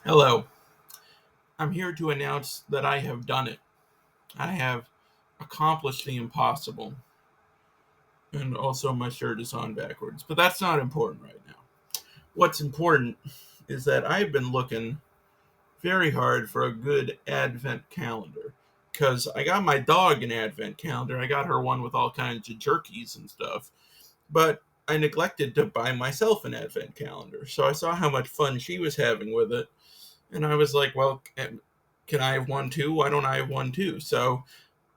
Hello. I'm here to announce that I have done it. I have accomplished the impossible. And also, my shirt is on backwards. But that's not important right now. What's important is that I've been looking very hard for a good advent calendar. Because I got my dog an advent calendar. I got her one with all kinds of jerkies and stuff. But I neglected to buy myself an advent calendar. So I saw how much fun she was having with it. And I was like, well, can I have one too? Why don't I have one too? So,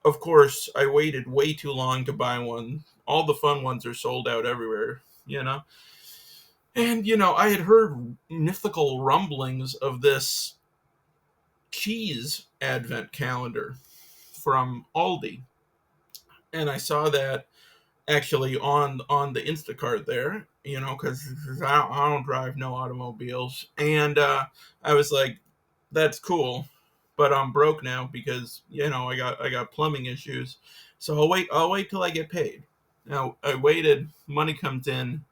of course, I waited way too long to buy one. All the fun ones are sold out everywhere, you know? And, I had heard mythical rumblings of this cheese advent calendar from Aldi. And I saw that actually on the Instacart there, because I don't drive no automobiles. And I was like, that's cool, but I'm broke now because I got plumbing issues. So I'll wait till I get paid. Now I waited. Money comes in.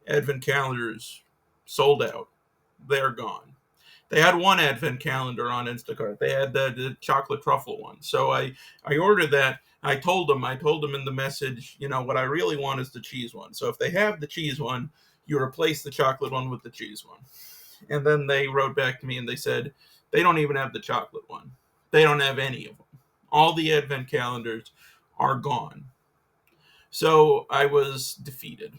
Advent calendars sold out. They're gone. They had one advent calendar on Instacart. They had the chocolate truffle one. So I ordered that. I told them in the message, what I really want is the cheese one. So if they have the cheese one, you replace the chocolate one with the cheese one. And then they wrote back to me and they said they don't even have the chocolate one. They don't have any of them. All the advent calendars are gone. So I was defeated.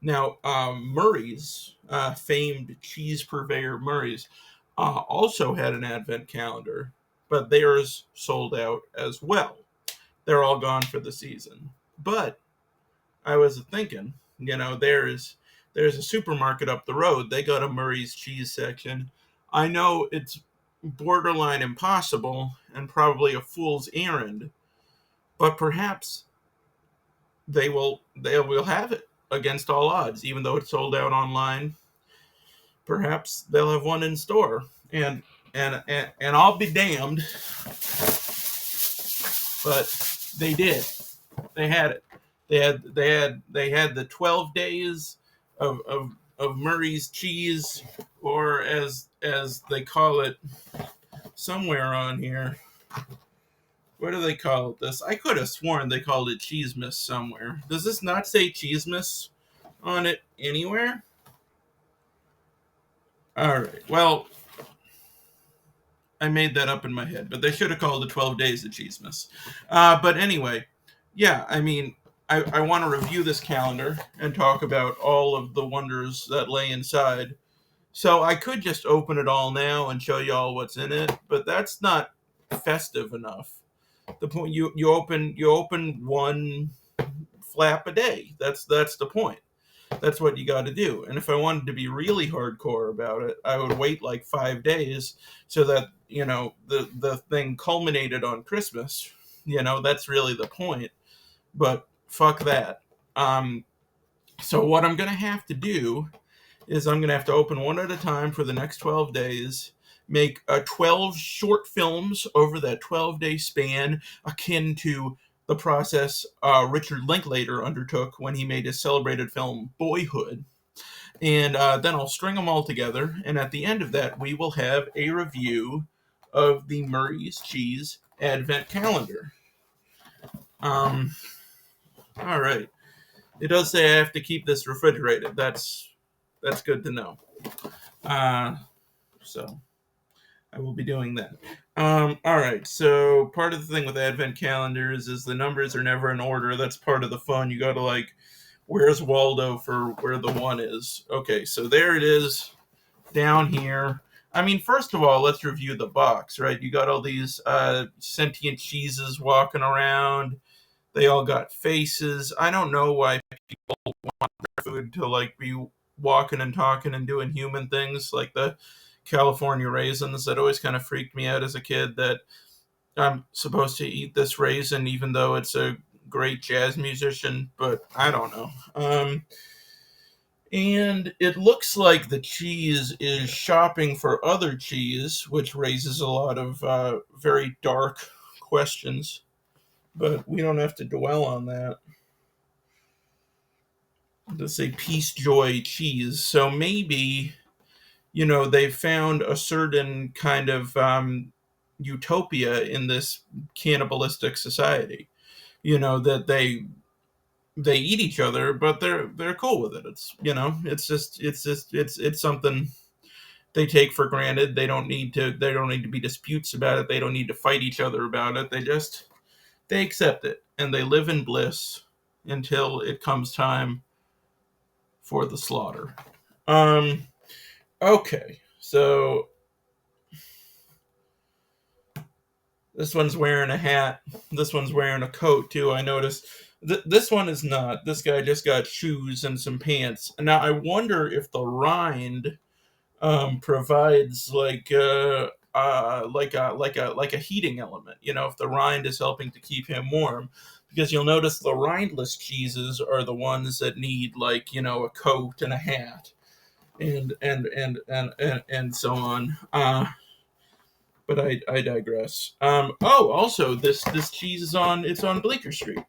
Now, Murray's, famed cheese purveyor Murray's, also had an advent calendar, but theirs sold out as well. They're all gone for the season. But I was thinking, there's a supermarket up the road. They got a Murray's cheese section. I know it's borderline impossible and probably a fool's errand, but perhaps they will have it against all odds, even though it's sold out online. Perhaps they'll have one in store, and I'll be damned, but they did. They had it. They had the 12 days of Murray's cheese, or as they call it somewhere on here. What do they call it? This I could have sworn they called it Cheesemas somewhere. Does this not say Cheesemas on it anywhere? All right. Well, I made that up in my head, but they should have called it 12 Days of Cheesemas. But anyway, yeah, I mean, I want to review this calendar and talk about all of the wonders that lay inside. So I could just open it all now and show you all what's in it, but that's not festive enough. The point you open one flap a day. That's the point. That's what you got to do. And if I wanted to be really hardcore about it, I would wait like 5 days so that the thing culminated on Christmas. That's really the point. But fuck that. So what I'm gonna have to do is I'm gonna have to open one at a time for the next 12 days. Make 12 short films over that 12-day span, akin to the process Richard Linklater undertook when he made his celebrated film Boyhood. And then I'll string them all together. And at the end of that, we will have a review of the Murray's Cheese Advent Calendar. Um, all right. It does say I have to keep this refrigerated. That's good to know. Uh, so I will be doing that. All right. So part of the thing with Advent calendars is the numbers are never in order. That's part of the fun. You got to like, where's Waldo for where the one is? Okay, so there it is down here. I mean, first of all, let's review the box, right? You got all these sentient cheeses walking around. They all got faces. I don't know why people want their food to like be walking and talking and doing human things like the California raisins. That always kind of freaked me out as a kid, that I'm supposed to eat this raisin even though it's a great jazz musician, but I don't know. And it looks like the cheese is shopping for other cheese, which raises a lot of very dark questions, but we don't have to dwell on that. Let's say peace, joy, cheese. So maybe they found a certain kind of utopia in this cannibalistic society. That they eat each other, but they're cool with it. It's something they take for granted. They don't need to be disputes about it. They don't need to fight each other about it. They accept it and they live in bliss until it comes time for the slaughter. Um okay. So this one's wearing a hat. This one's wearing a coat too. I noticed. This one is not. This guy just got shoes and some pants. Now I wonder if the rind provides like a heating element. If the rind is helping to keep him warm, because you'll notice the rindless cheeses are the ones that need a coat and a hat and so on. But I digress. Also this cheese is on Bleecker Street.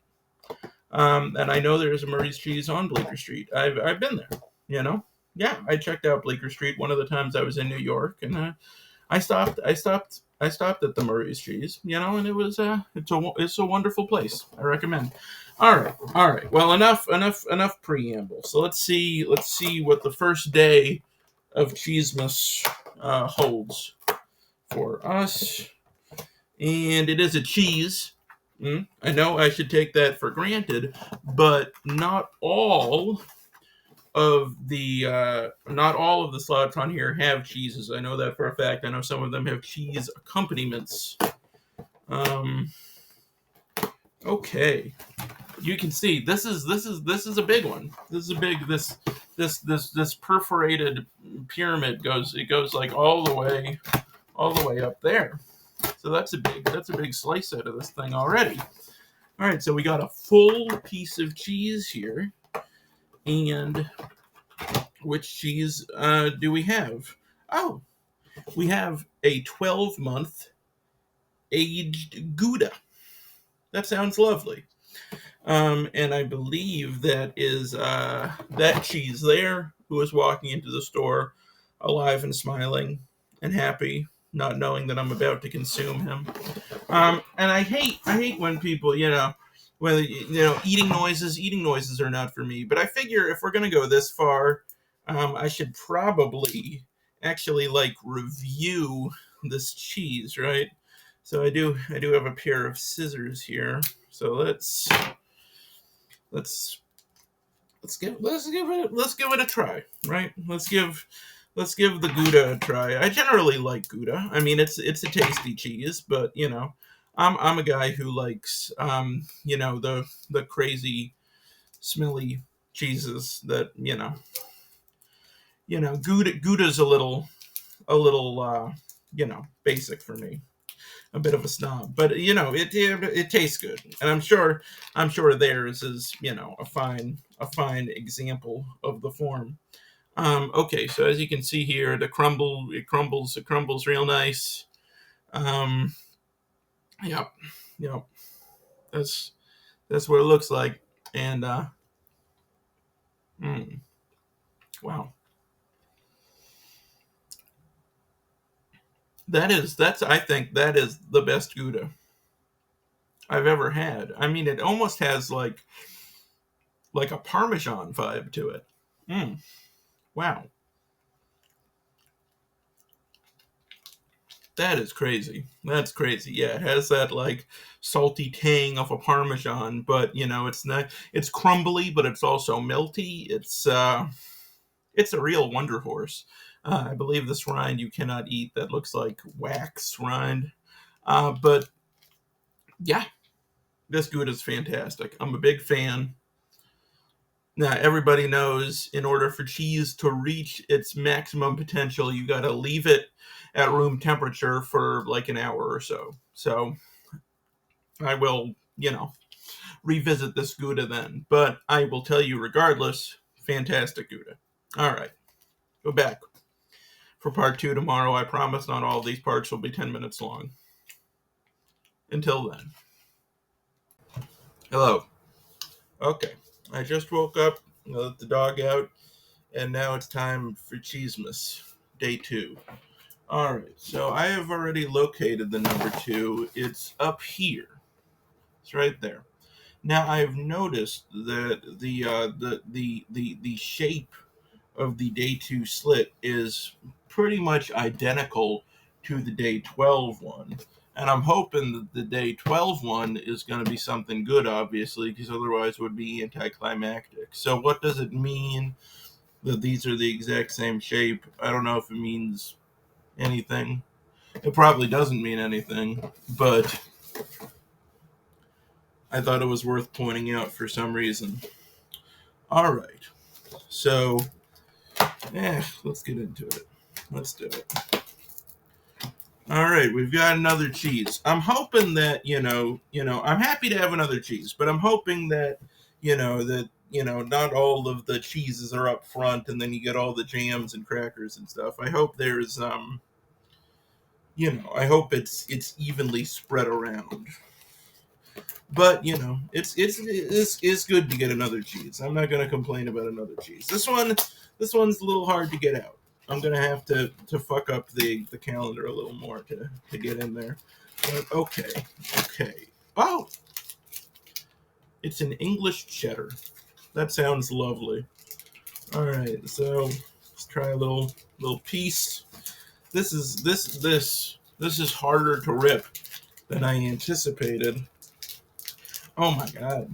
And I know there's a Murray's Cheese on Bleecker Street. I've been there. You know, yeah, I checked out Bleecker Street one of the times I was in New York, and I stopped at the Murray's Cheese. And it's a wonderful place. I recommend. All right. Well, enough preamble. So let's see what the first day of Cheesemas holds for us. And it is a cheese. I know I should take that for granted, but not all of the slots on here have cheeses. I know that for a fact. I know some of them have cheese accompaniments. Okay, you can see this is a big one. This is a big this perforated pyramid goes like all the way up there. So that's a big slice out of this thing already. All right, so we got a full piece of cheese here. And which cheese do we have? Oh, we have a 12-month aged Gouda. That sounds lovely. And I believe that is that cheese there, who is walking into the store alive and smiling and happy, not knowing that I'm about to consume him. And I hate when people, whether eating noises are not for me. But I figure if we're gonna go this far, I should probably actually review this cheese, right? So I do have a pair of scissors here. So let's give it a try, right? Let's give the Gouda a try. I generally like Gouda. I mean, it's a tasty cheese, but I'm a guy who likes the crazy smelly cheeses that Gouda's a little basic for me, a bit of a snob, but it tastes good, and I'm sure theirs is a fine example of the form. Okay, so as you can see here, it crumbles real nice. Um, yep, yep. That's that's what it looks like, and mm, wow, that's I think that is the best Gouda I've ever had. I mean, it almost has like a Parmesan vibe to it. Mm, wow, that is crazy. That's crazy. Yeah, it has that salty tang of a Parmesan, but it's not. It's crumbly, but it's also melty. It's a real wonder horse. I believe this rind you cannot eat. That looks like wax rind. But yeah, this Gouda is fantastic. I'm a big fan. Now, everybody knows in order for cheese to reach its maximum potential, you got to leave it at room temperature for like an hour or so. So I will, revisit this Gouda then. But I will tell you regardless, fantastic Gouda. All right, go back for part two tomorrow. I promise not all of these parts will be 10 minutes long. Until then. Hello. Okay. I just woke up, let the dog out, and now it's time for Cheesemas. day 2. All right, so I have already located the number 2. It's up here. It's right there. Now I've noticed that the shape of the day 2 slit is pretty much identical to the day 12 one. And I'm hoping that the day 12 one is going to be something good, obviously, because otherwise it would be anticlimactic. So what does it mean that these are the exact same shape? I don't know if it means anything. It probably doesn't mean anything, but I thought it was worth pointing out for some reason. All right. So, let's get into it. Let's do it. All right, we've got another cheese. I'm hoping that, I'm happy to have another cheese, but I'm hoping that, not all of the cheeses are up front and then you get all the jams and crackers and stuff. I hope there's, I hope it's evenly spread around. But, it's good to get another cheese. I'm not going to complain about another cheese. This one's a little hard to get out. I'm gonna have to fuck up the calendar a little more to get in there. But okay. Oh, it's an English cheddar. That sounds lovely. All right, so let's try a little piece. This is harder to rip than I anticipated. Oh my god.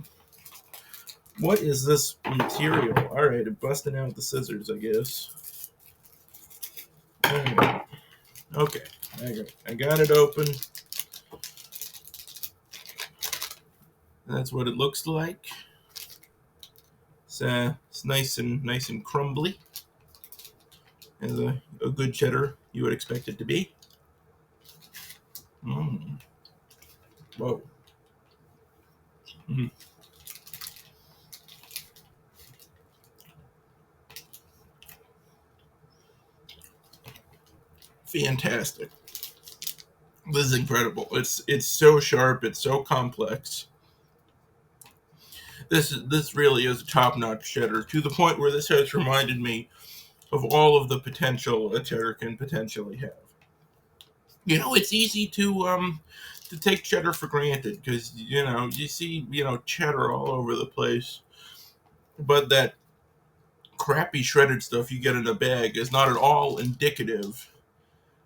What is this material? All right, busting out the scissors, I guess. Okay, I got it open. That's what it looks like. It's nice and crumbly, as a good cheddar you would expect it to be. Whoa. Mm. Fantastic. This is incredible. It's so sharp. It's so complex. This really is a top-notch cheddar, to the point where this has reminded me of all of the potential a cheddar can potentially have. It's easy to take cheddar for granted because you see cheddar all over the place, but that crappy shredded stuff you get in a bag is not at all indicative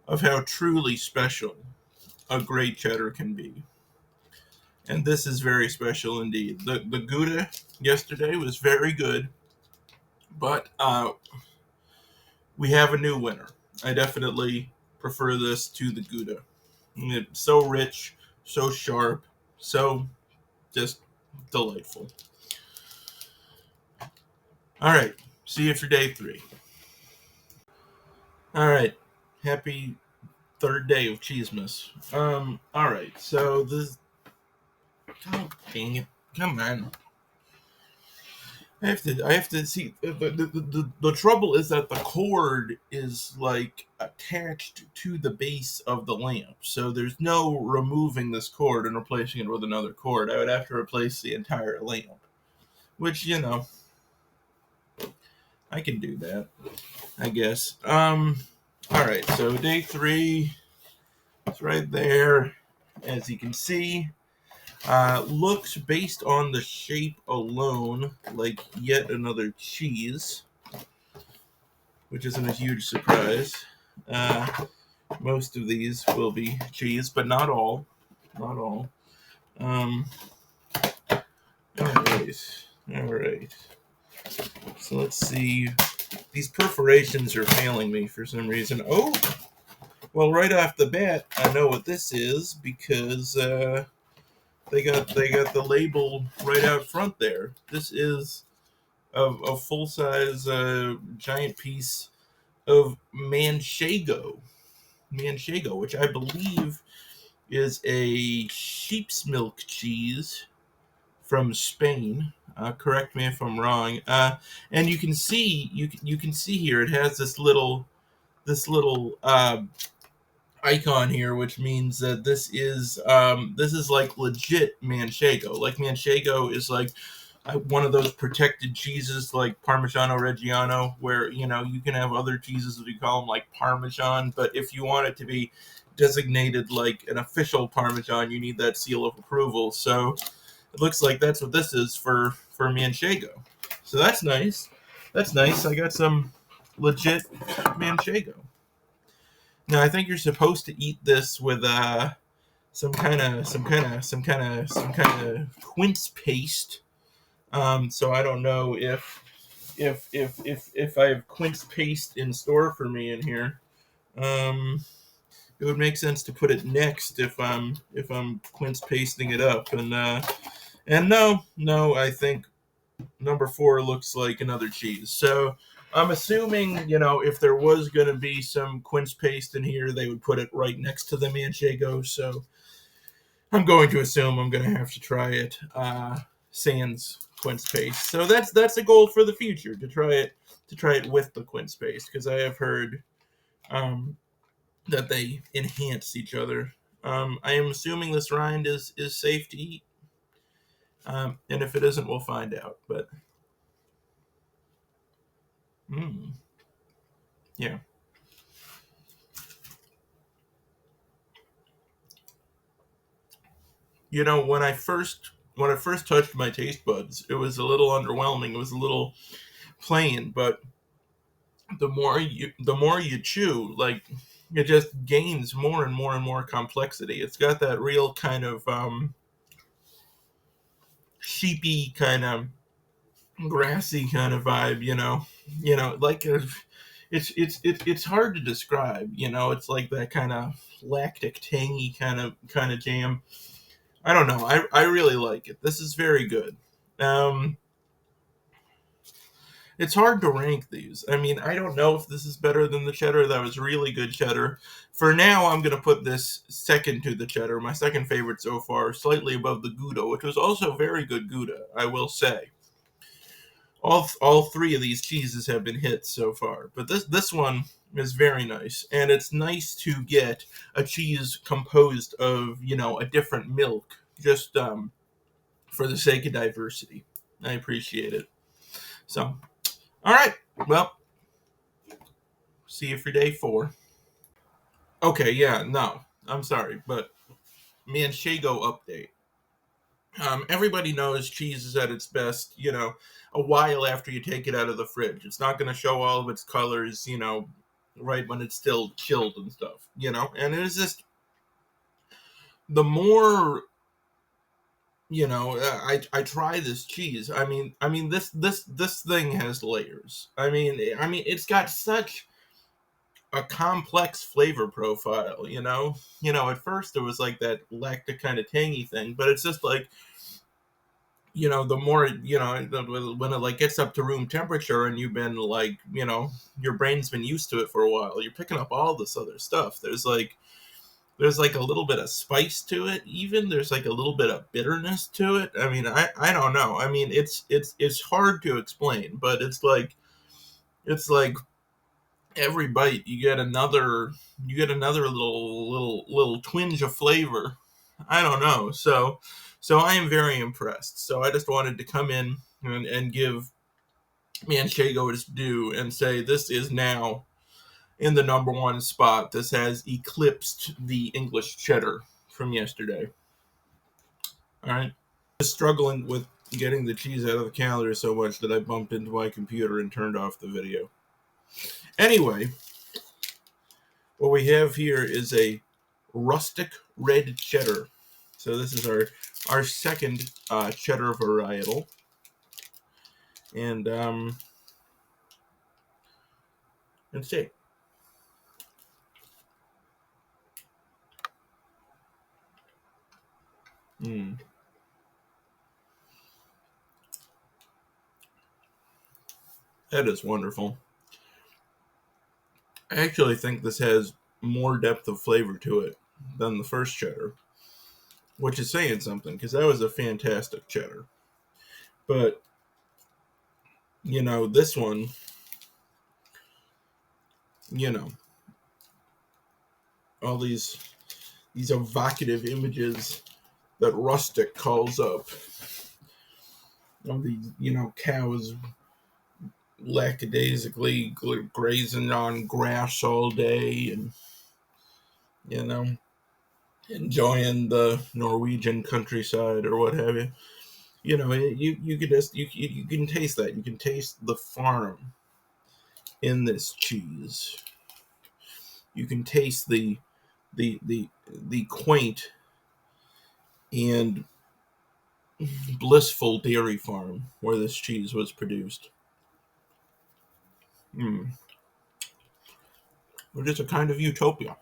of how truly special a great cheddar can be. And this is very special indeed. The Gouda yesterday was very good, but we have a new winner. I definitely prefer this to the Gouda. It's so rich, so sharp, so just delightful. All right, see you for day 3. All right, happy 3rd day of Cheesemas. All right, so this. Oh, dang it! Come on. I have to see. The trouble is that the cord is like attached to the base of the lamp, so there's no removing this cord and replacing it with another cord. I would have to replace the entire lamp, which I can do that, I guess. All right, so day 3, it's right there, as you can see. Looks, based on the shape alone, like yet another cheese, which isn't a huge surprise. Most of these will be cheese, but not all. Not all. All right. So let's see. These perforations are failing me for some reason. Oh, well, right off the bat, I know what this is because they got the label right out front there. This is a full-size giant piece of manchego, which I believe is a sheep's milk cheese from Spain. Correct me if I'm wrong. And you can see here it has this little icon here, which means that this is like legit manchego. Like manchego is like one of those protected cheeses like Parmigiano Reggiano, where you can have other cheeses, we call them like Parmesan, but if you want it to be designated like an official Parmesan, you need that seal of approval. So it looks like that's what this is for Manchego. So that's nice. That's nice. I got some legit Manchego. Now I think you're supposed to eat this with some kind of quince paste. So I don't know if I have quince paste in store for me in here. It would make sense to put it next if I'm quince pasting it up. And no, I think number 4 looks like another cheese. So I'm assuming, if there was going to be some quince paste in here, they would put it right next to the Manchego. So I'm going to assume I'm going to have to try it sans quince paste. So that's a goal for the future, to try it with the quince paste, because I have heard that they enhance each other. I am assuming this rind is safe to eat. And if it isn't, we'll find out. But yeah. When I first touched my taste buds, it was a little underwhelming. It was a little plain, but the more you chew, like, it just gains more and more and more complexity. It's got that real kind of sheepy, kind of grassy kind of vibe, like it's hard to describe. It's like that kind of lactic, tangy kind of jam. I don't know. I really like it. This is very good. It's hard to rank these. I mean, I don't know if this is better than the cheddar. That was really good cheddar. For now, I'm going to put this second to the cheddar, my second favorite so far, slightly above the Gouda, which was also very good Gouda, I will say. All 3 of these cheeses have been hits so far, but this one is very nice, and it's nice to get a cheese composed of a different milk, just for the sake of diversity. I appreciate it. So, all right, well, see you for day 4. Okay, yeah, no, I'm sorry, but Manchego update. Everybody knows cheese is at its best, a while after you take it out of the fridge. It's not going to show all of its colors, right when it's still chilled and stuff, and it's just, the more, I try this cheese. I mean, this thing has layers. I mean, it's got such a complex flavor profile, at first it was like that lactic kind of tangy thing, but it's just like, the more, when it like gets up to room temperature and you've been like, your brain's been used to it for a while, you're picking up all this other stuff. There's like a little bit of spice to it. Even there's like a little bit of bitterness to it. I mean, I don't know. I mean, it's hard to explain, but it's like every bite you get another little twinge of flavor. I don't know. So I am very impressed. So I just wanted to come in and give Manchego its due and say this is now in the number 1 spot. This has eclipsed the English cheddar from yesterday. All right. Just struggling with getting the cheese out of the calendar so much that I bumped into my computer and turned off the video. Anyway, what we have here is a rustic red cheddar. So this is our second cheddar varietal. And let's see. That is wonderful. I actually think this has more depth of flavor to it than the first cheddar, which is saying something, because that was a fantastic cheddar. But, this one, all these evocative images that rustic calls up. All these, cows lackadaisically grazing on grass all day, and you know, enjoying the Norwegian countryside or what have you. You can just you can taste that. You can taste the farm in this cheese. You can taste the quaint and blissful dairy farm where this cheese was produced. Mm. It is a kind of utopia.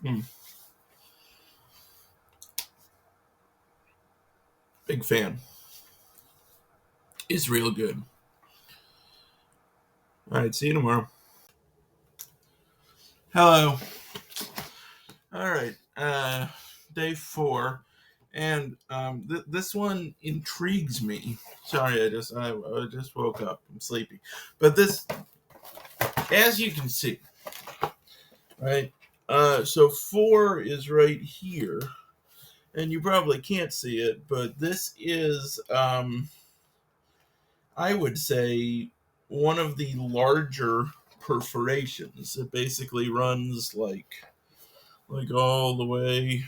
Mm. Big fan. It's real good. All right, see you tomorrow. Hello. All right, day 4, and this one intrigues me. Sorry, I just woke up. I'm sleepy, but this, as you can see, right. So 4 is right here, and you probably can't see it, but this is, I would say, one of the larger perforations. It basically runs like all the way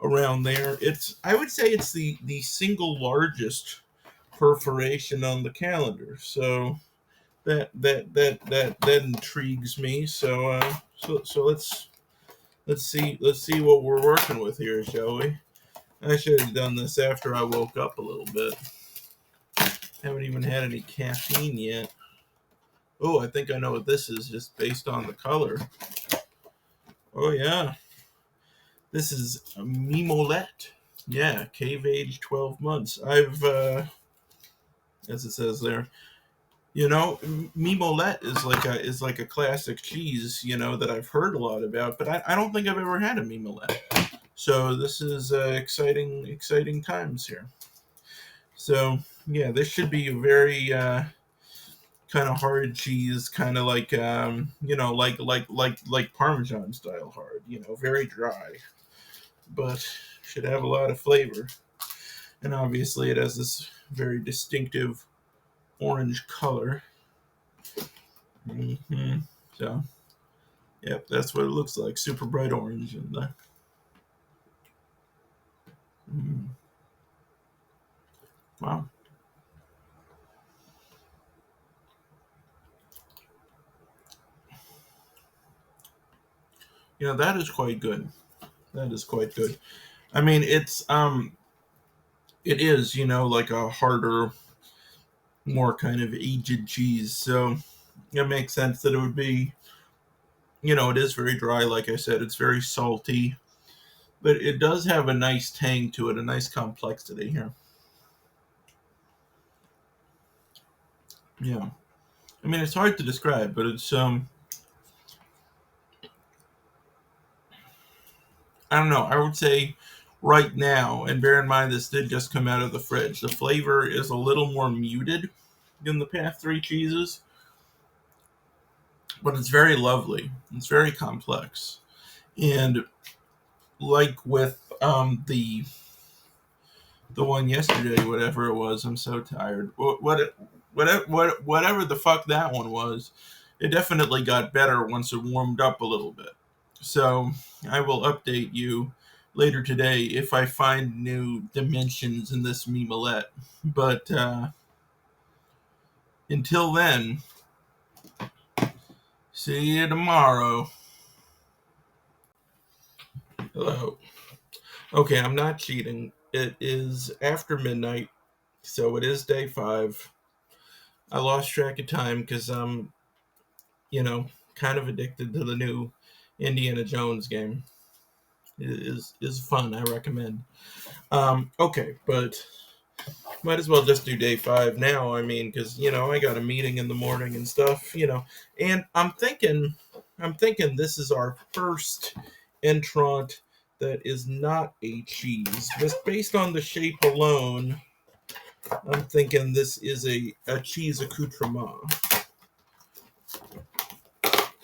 around there. I would say it's the single largest perforation on the calendar. So that intrigues me. So let's see what we're working with here, shall we? I should have done this after I woke up a little bit. Haven't even had any caffeine yet. Oh, I think I know what this is, just based on the color. Oh yeah, this is a Mimolette. Yeah, cave age 12 months. As it says there, Mimolette is like a classic cheese, that I've heard a lot about, but I don't think I've ever had a Mimolette. So this is exciting times here. So yeah, this should be a very kind of hard cheese, kind of like like Parmesan style hard. Very dry, but should have a lot of flavor. And obviously, it has this very distinctive orange color. Mm-hmm. So, yep, that's what it looks like. Super bright orange. And wow. That is quite good. That is quite good. I mean, it is, like a harder, more kind of aged cheese. So it makes sense that it would be, it is very dry. Like I said, it's very salty, but it does have a nice tang to it, a nice complexity here. Yeah. I mean, it's hard to describe, but it's I don't know. I would say right now, and bear in mind this did just come out of the fridge, the flavor is a little more muted than the past 3 cheeses, but it's very lovely. It's very complex, and like with the one yesterday, whatever it was, I'm so tired. Whatever the fuck that one was, it definitely got better once it warmed up a little bit. So I will update you later today if I find new dimensions in this Mimolette. But until then, see you tomorrow. Hello. Okay, I'm not cheating. It is after midnight, so it is day 5. I lost track of time because I'm, kind of addicted to the new Indiana Jones game. It is fun. I recommend. Okay, but might as well just do day 5 now. I mean, because I got a meeting in the morning and stuff. And I'm thinking this is our first entrant that is not a cheese. Just based on the shape alone, I'm thinking this is a cheese accoutrement.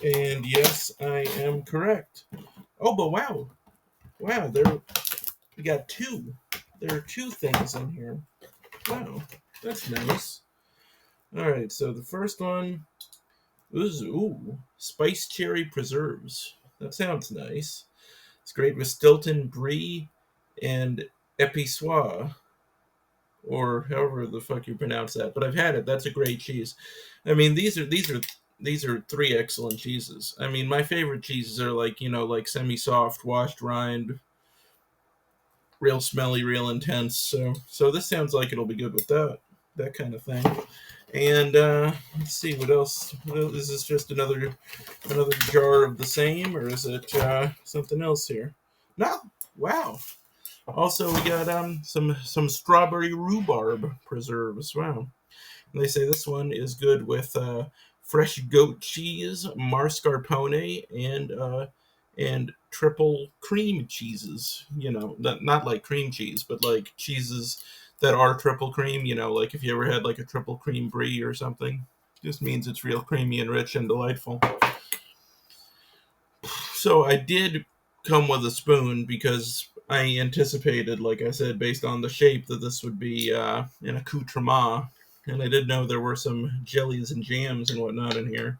And yes, I am correct. Oh, but wow, there we got 2. there are two things in here. Wow, that's nice. All right, so the first one is spice cherry preserves. That sounds nice. It's great with Stilton Brie and Epissois, or however the fuck you pronounce that. But I've had it. That's a great cheese. I mean, these are three excellent cheeses. I mean, my favorite cheeses are like semi-soft, washed rind, real smelly, real intense. So this sounds like it'll be good with that kind of thing. And let's see what else. Is this just another jar of the same, or is it something else here? No. Wow. Also, we got some strawberry rhubarb preserves. Wow. And they say this one is good with fresh goat cheese, mascarpone, and triple cream cheeses. Not like cream cheese, but like cheeses that are triple cream. Like if you ever had like a triple cream brie or something, just means it's real creamy and rich and delightful. So I did come with a spoon because I anticipated, like I said, based on the shape, that this would be an accoutrement, and I did know there were some jellies and jams and whatnot in here.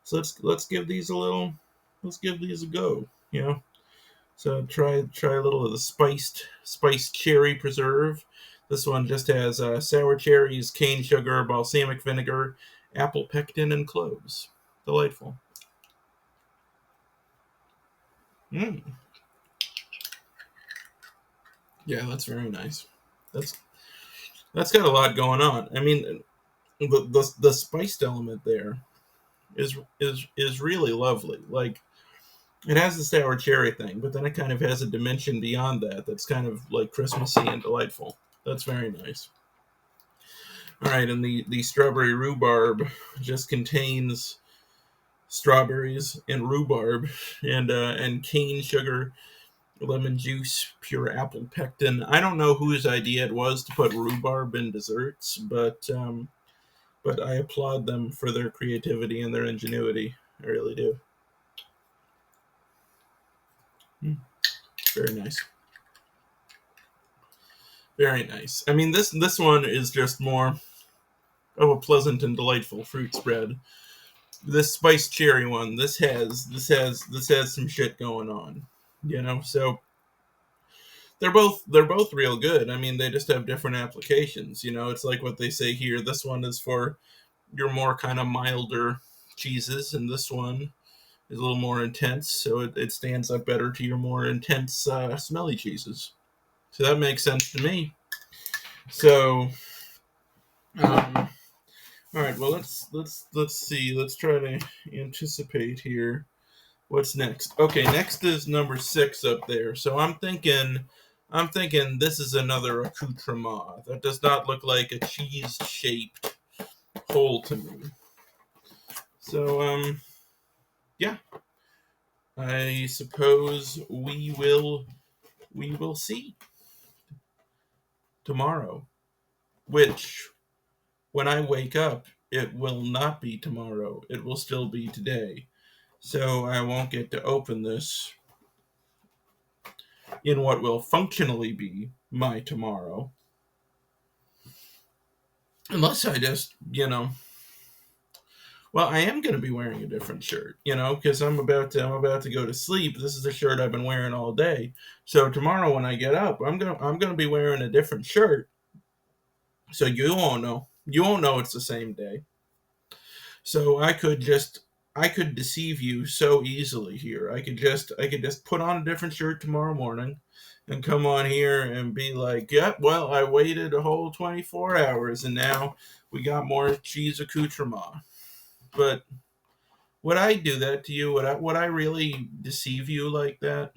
So let's give these a go. So try a little of the spiced cherry preserve. This one just has sour cherries, cane sugar, balsamic vinegar, apple pectin, and cloves. Delightful. Mm. Yeah, that's very nice. That's got a lot going on. I mean, the spiced element there is really lovely. Like, it has the sour cherry thing, but then it kind of has a dimension beyond that that's kind of like Christmassy and delightful. That's very nice. All right, and the strawberry rhubarb just contains strawberries and rhubarb and cane sugar, lemon juice, pure apple pectin. I don't know whose idea it was to put rhubarb in desserts, but I applaud them for their creativity and their ingenuity. I really do. Very nice. Very nice. I mean, this one is just more of a pleasant and delightful fruit spread. This spiced cherry one, this has some shit going on. So they're both real good. I mean, they just have different applications. It's like what they say here. This one is for your more kind of milder cheeses, and this one is a little more intense, so it stands up better to your more intense, smelly cheeses. So that makes sense to me. So, all right. Well, let's see. Let's try to anticipate here. What's next? Okay, next is number 6 up there. So I'm thinking this is another accoutrement. That does not look like a cheese-shaped hole to me. So, yeah. I suppose we will see tomorrow. Which, when I wake up, it will not be tomorrow. It will still be today. So I won't get to open this in what will functionally be my tomorrow. Unless I just, well, I am going to be wearing a different shirt, because I'm about to go to sleep. This is the shirt I've been wearing all day. So tomorrow when I get up, I'm going to be wearing a different shirt. So you won't know. You won't know it's the same day. So I could deceive you so easily here. I could just put on a different shirt tomorrow morning and come on here and be like, "Yep, well, I waited a whole 24 hours and now we got more cheese accoutrement." But would I do that to you? Would I really deceive you like that?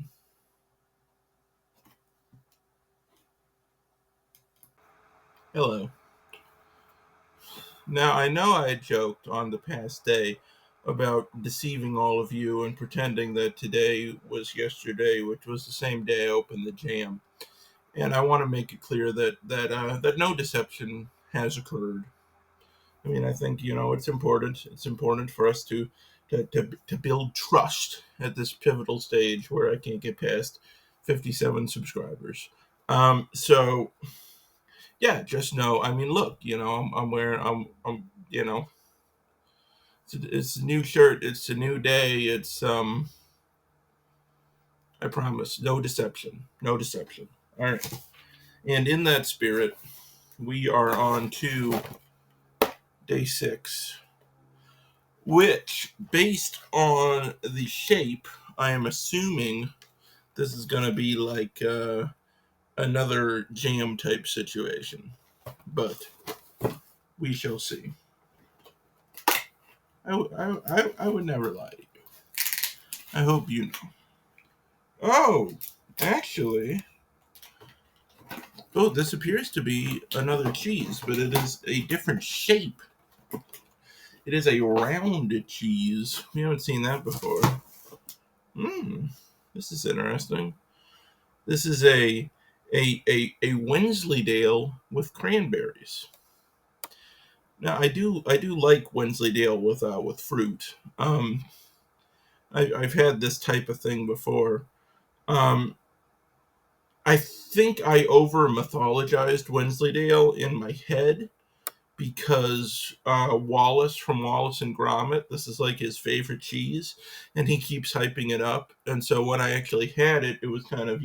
Hello. Now, I know I joked on the past day about deceiving all of you and pretending that today was yesterday, which was the same day I opened the jam. And I want to make it clear that no deception has occurred. I mean, I think it's important. It's important for us to build trust at this pivotal stage where I can't get past 57 subscribers. So yeah, just know. I mean, look, I'm wearing, it's a new shirt. It's a new day. I promise, no deception, no deception. All right, and in that spirit, we are on to day 6, which, based on the shape, I am assuming this is going to be like another jam type situation, but we shall see. I would never lie to you. I hope you know. Oh, actually, this appears to be another cheese, but it is a different shape. It is a round cheese. We haven't seen that before. This is interesting. This is a Wensleydale with cranberries. Now I do like Wensleydale with fruit. I've had this type of thing before. Um, I think I over mythologized Wensleydale in my head because Wallace from Wallace and Gromit, this is like his favorite cheese, and he keeps hyping it up. And so when I actually had it, it was kind of,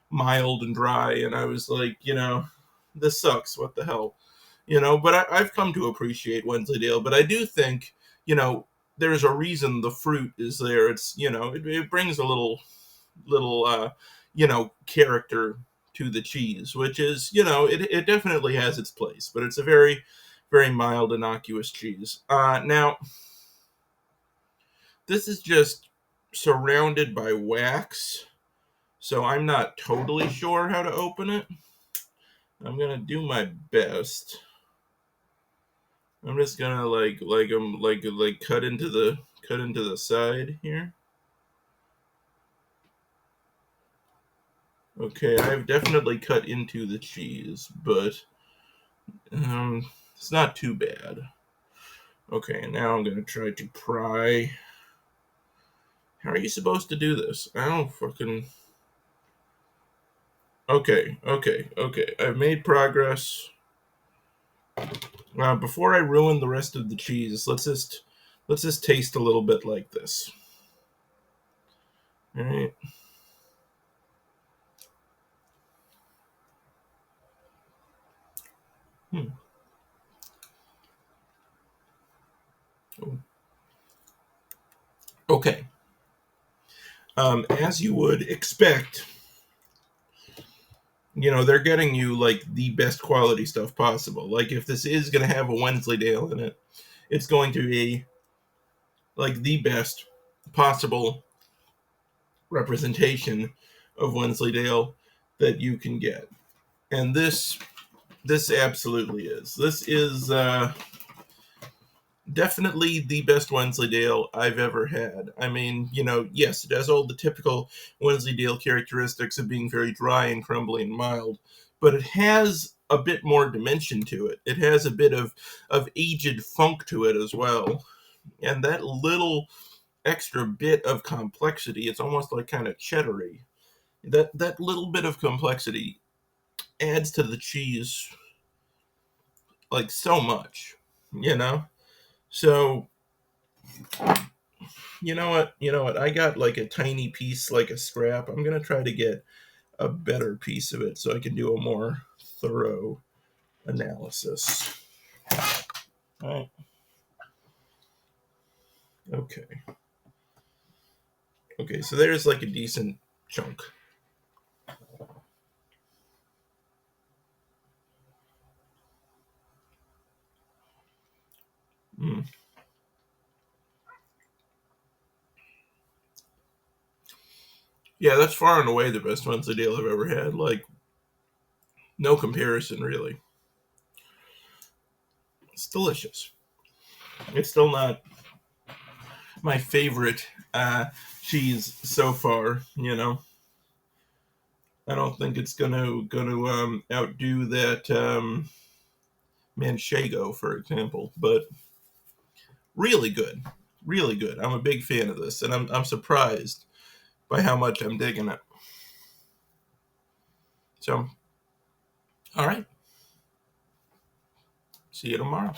mild and dry, and I was like, this sucks. What the hell? But I've come to appreciate Wensleydale, but I do think, there's a reason the fruit is there. It's, it brings a little character to the cheese, which is, it definitely has its place, but it's a very, very mild, innocuous cheese. Now, this is just surrounded by wax, so I'm not totally sure how to open it. I'm gonna do my best. I'm just gonna like cut into the side here. Okay, I've definitely cut into the cheese, but it's not too bad. Okay, now I'm gonna try to pry. How are you supposed to do this? I don't fucking. Okay. I've made progress. Before I ruin the rest of the cheese, let's just taste a little bit like this. All right. Hmm. Okay. As you would expect, they're getting you like the best quality stuff possible. Like if this is going to have a Wensleydale in it, it's going to be like the best possible representation of Wensleydale that you can get. And this absolutely is. This is definitely the best Wensleydale I've ever had. I mean, yes, it has all the typical Wensleydale characteristics of being very dry and crumbly and mild, but it has a bit more dimension to it. It has a bit of aged funk to it as well. And that little extra bit of complexity, it's almost like kind of cheddary. That little bit of complexity adds to the cheese like so much, you know? So you know what? I got like a tiny piece, like a scrap. I'm gonna try to get a better piece of it so I can do a more thorough analysis. All right. Okay. Okay, so there's like a decent chunk. Mm. Yeah, that's far and away the best Wensleydale I've ever had. Like, no comparison, really. It's delicious. It's still not my favorite cheese so far. I don't think it's gonna outdo that Manchego, for example. But really good, really good. I'm a big fan of this, and I'm surprised by how much I'm digging it. So, all right. See you tomorrow.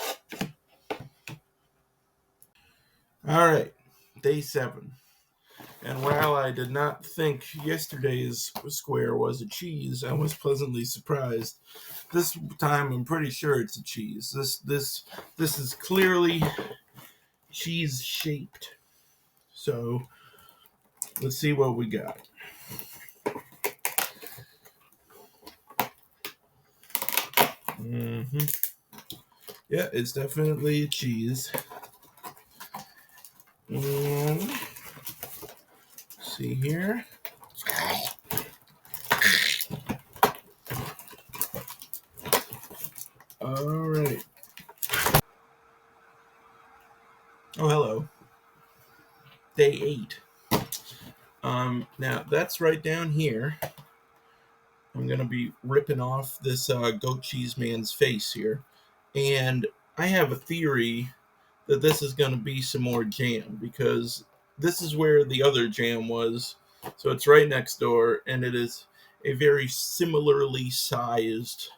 All right. Day 7. And while I did not think yesterday's square was a cheese, I was pleasantly surprised. This time, I'm pretty sure it's a cheese. This is clearly cheese shaped. So let's see what we got. Yeah, it's definitely a cheese. And see here. All right. Oh, hello. Day 8. Now that's right down here. I'm gonna be ripping off this goat cheese man's face here, and I have a theory that this is gonna be some more jam because this is where the other jam was. So it's right next door, and it is a very similarly sized,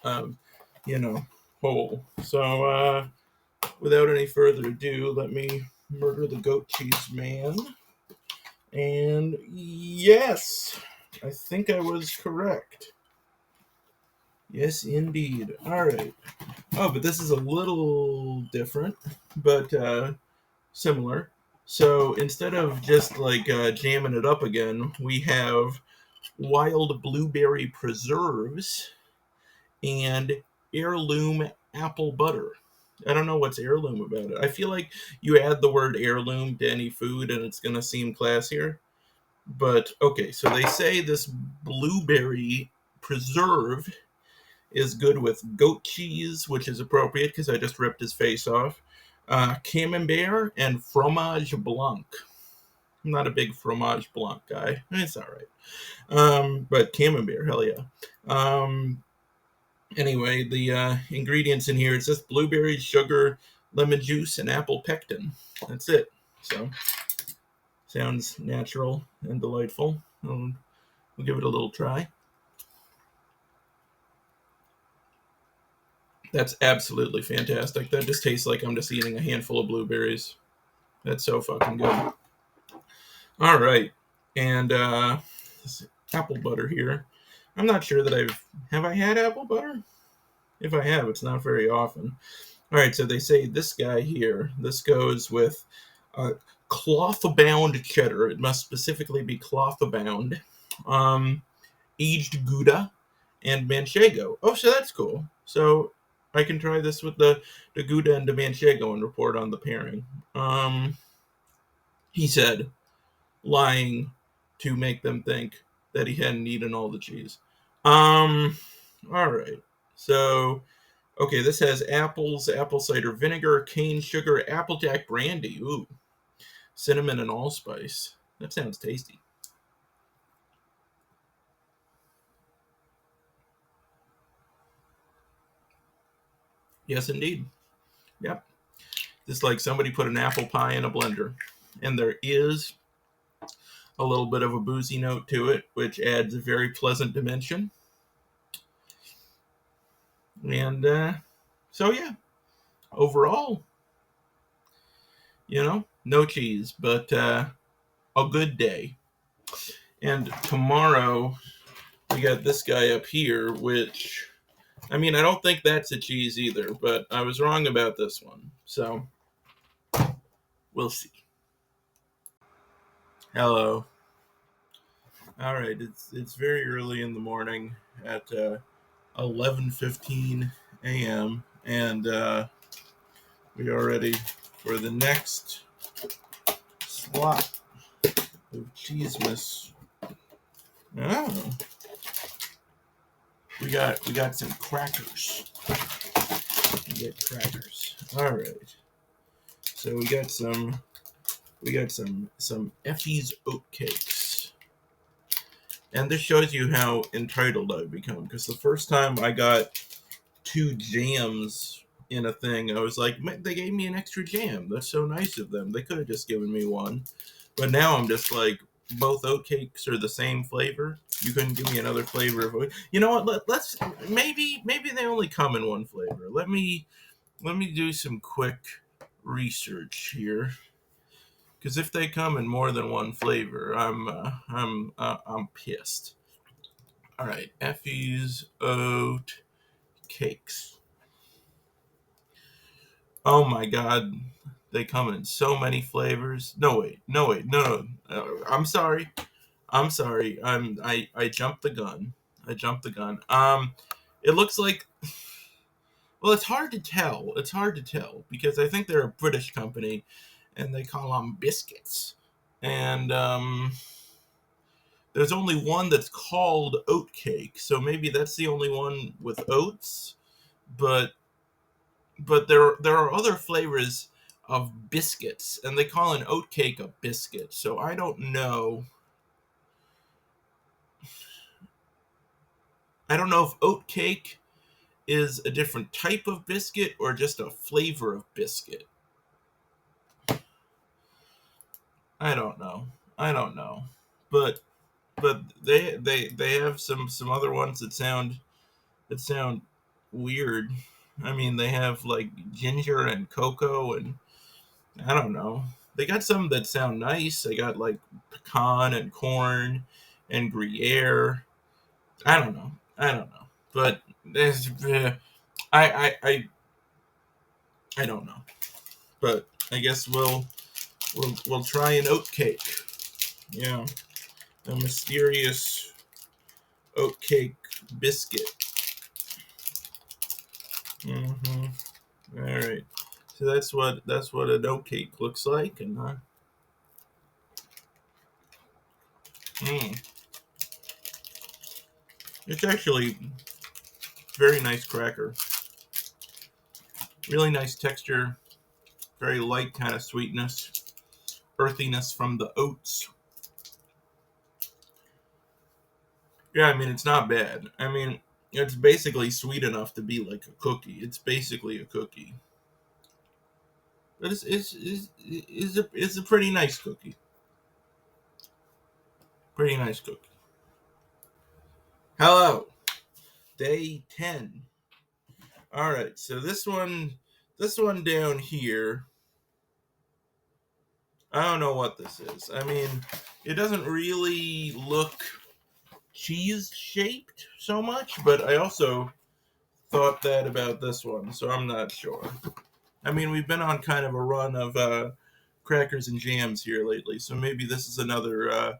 um, hole. So without any further ado, let me murder the goat cheese man. And yes, I think I was correct. Yes, indeed. All right. Oh, but this is a little different, but similar. So instead of just like jamming it up again, we have wild blueberry preserves and heirloom apple butter. I don't know what's heirloom about it. I feel like you add the word heirloom to any food and it's going to seem classier. But okay, so they say this blueberry preserve is good with goat cheese, which is appropriate because I just ripped his face off, camembert, and fromage blanc. I'm not a big fromage blanc guy. It's all right. But camembert, hell yeah. Anyway, the ingredients in here, it's just blueberries, sugar, lemon juice, and apple pectin. That's it. So, sounds natural and delightful. We'll give it a little try. That's absolutely fantastic. That just tastes like I'm just eating a handful of blueberries. That's so fucking good. All right. And this apple butter here. I'm not sure that have I had apple butter? If I have, it's not very often. All right, so they say this guy here, this goes with cloth-bound cheddar. It must specifically be cloth-bound. Aged Gouda and Manchego. Oh, so that's cool. So I can try this with the Gouda and the Manchego and report on the pairing. He said, lying to make them think that he hadn't eaten all the cheese. All right. So, okay, this has apples, apple cider vinegar, cane sugar, applejack brandy. Ooh, cinnamon and allspice. That sounds tasty. Yes, indeed. Yep. Just like somebody put an apple pie in a blender. And there is a little bit of a boozy note to it, which adds a very pleasant dimension. And so, yeah, overall, no cheese, but a good day. And tomorrow, we got this guy up here, which, I mean, I don't think that's a cheese either, but I was wrong about this one. So, we'll see. Hello. All right, it's very early in the morning at 11:15 a.m. and we are ready for the next slot of Cheesemas. Oh, we got some crackers. We get crackers. All right. So we got some Effie's oatcakes. And this shows you how entitled I've become, because the first time I got 2 jams in a thing, I was like, they gave me an extra jam. That's so nice of them. They could have just given me one. But now I'm just like, both oatcakes are the same flavor. You couldn't give me another flavor of oat. You know what? Let's maybe they only come in one flavor. Let me do some quick research here. Because if they come in more than one flavor, I'm pissed. All right, Effie's oat cakes. Oh my god, they come in so many flavors. No wait, no. I'm sorry. I jumped the gun. It looks like. Well, it's hard to tell. Because I think they're a British company, and they call them biscuits. And there's only one that's called oat cake, so maybe that's the only one with oats. But there are other flavors of biscuits, and they call an oat cake a biscuit. So I don't know. I don't know if oat cake is a different type of biscuit or just a flavor of biscuit. I don't know. But they have some other ones that sound weird. I mean, they have like ginger and cocoa, and I don't know. They got some that sound nice. They got like pecan and corn and Gruyere. I don't know. But there's, I don't know. But I guess we'll try an oat cake. Yeah, a mysterious oat cake biscuit. Mm-hmm. All right. So that's what an oat cake looks like, and it's actually very nice cracker. Really nice texture. Very light kind of sweetness, earthiness from the oats. Yeah, I mean, it's not bad. I mean, it's basically sweet enough to be like a cookie. It's basically a cookie. But it's a pretty nice cookie. Pretty nice cookie. Hello. Day 10. All right. So this one down here, I don't know what this is. I mean, it doesn't really look cheese shaped so much, but I also thought that about this one, so I'm not sure. I mean, we've been on kind of a run of crackers and jams here lately, so maybe this is another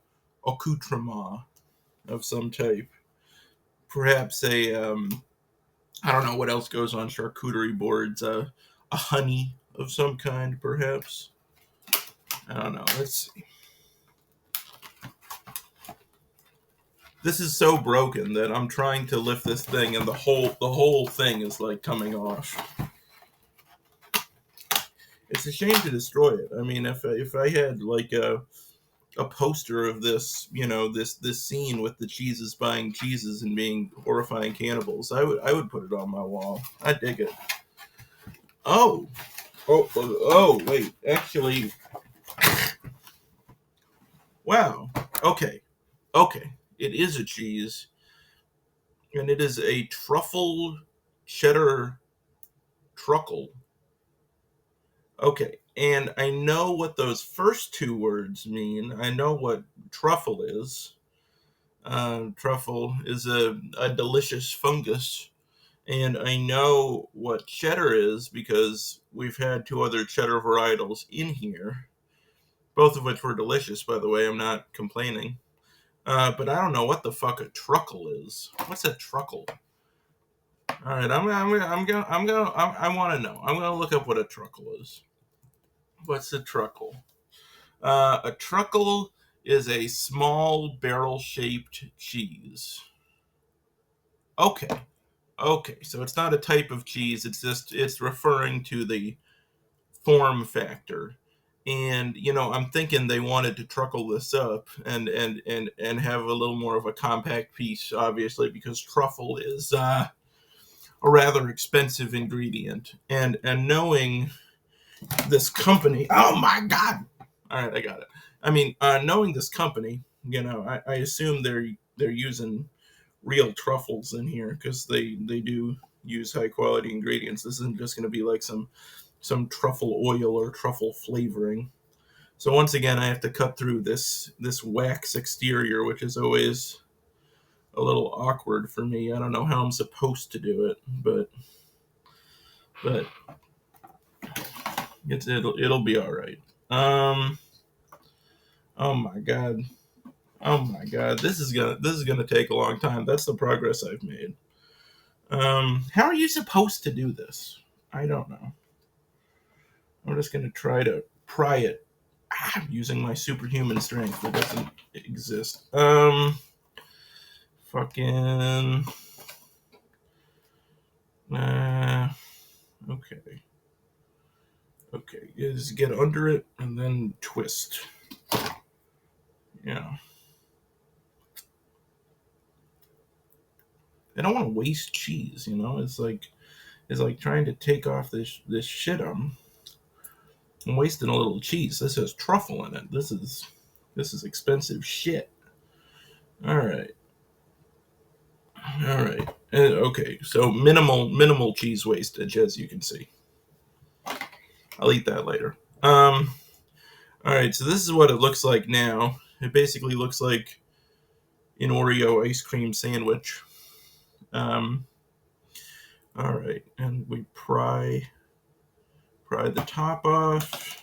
accoutrement of some type. Perhaps I don't know what else goes on charcuterie boards. A honey of some kind, perhaps. I don't know. Let's see. This is so broken that I'm trying to lift this thing, and the whole thing is like coming off. It's a shame to destroy it. I mean, if I had like a poster of this, this scene with the cheeses buying cheeses and being horrifying cannibals, I would put it on my wall. I dig it. Oh, wait, actually, wow. Okay, it is a cheese, and it is a truffle cheddar truckle. Okay, and I know what those first two words mean. I know what truffle is. Truffle is a delicious fungus. And I know what cheddar is because we've had two other cheddar varietals in here, both of which were delicious, by the way. I'm not complaining. But I don't know what the fuck a truckle is. What's a truckle? All right, I want to know. I'm gonna look up what a truckle is. What's a truckle? A truckle is a small barrel-shaped cheese. Okay, so it's not a type of cheese. It's referring to the form factor. And I'm thinking they wanted to truckle this up and have a little more of a compact piece, obviously, because truffle is a rather expensive ingredient. And knowing this company, oh my god! All right, I got it. I mean, knowing this company, I assume they they're using real truffles in here, because they do use high quality ingredients. This isn't just going to be like some truffle oil or truffle flavoring. So once again, I have to cut through this wax exterior, which is always a little awkward for me. I don't know how I'm supposed to do it, but it'll be all right. Oh my god. Oh my god. This is gonna take a long time. That's the progress I've made. How are you supposed to do this? I don't know. I'm just gonna try to pry it using my superhuman strength that doesn't exist. Fucking. Okay. Okay, is get under it and then twist. Yeah. I don't want to waste cheese, you know? It's like trying to take off this shit. I'm wasting a little cheese. This has truffle in it. This is expensive shit. All right. Okay, so minimal cheese wastage, as you can see. I'll eat that later. All right, so this is what it looks like now. It basically looks like an Oreo ice cream sandwich. All right, and we pry the top off.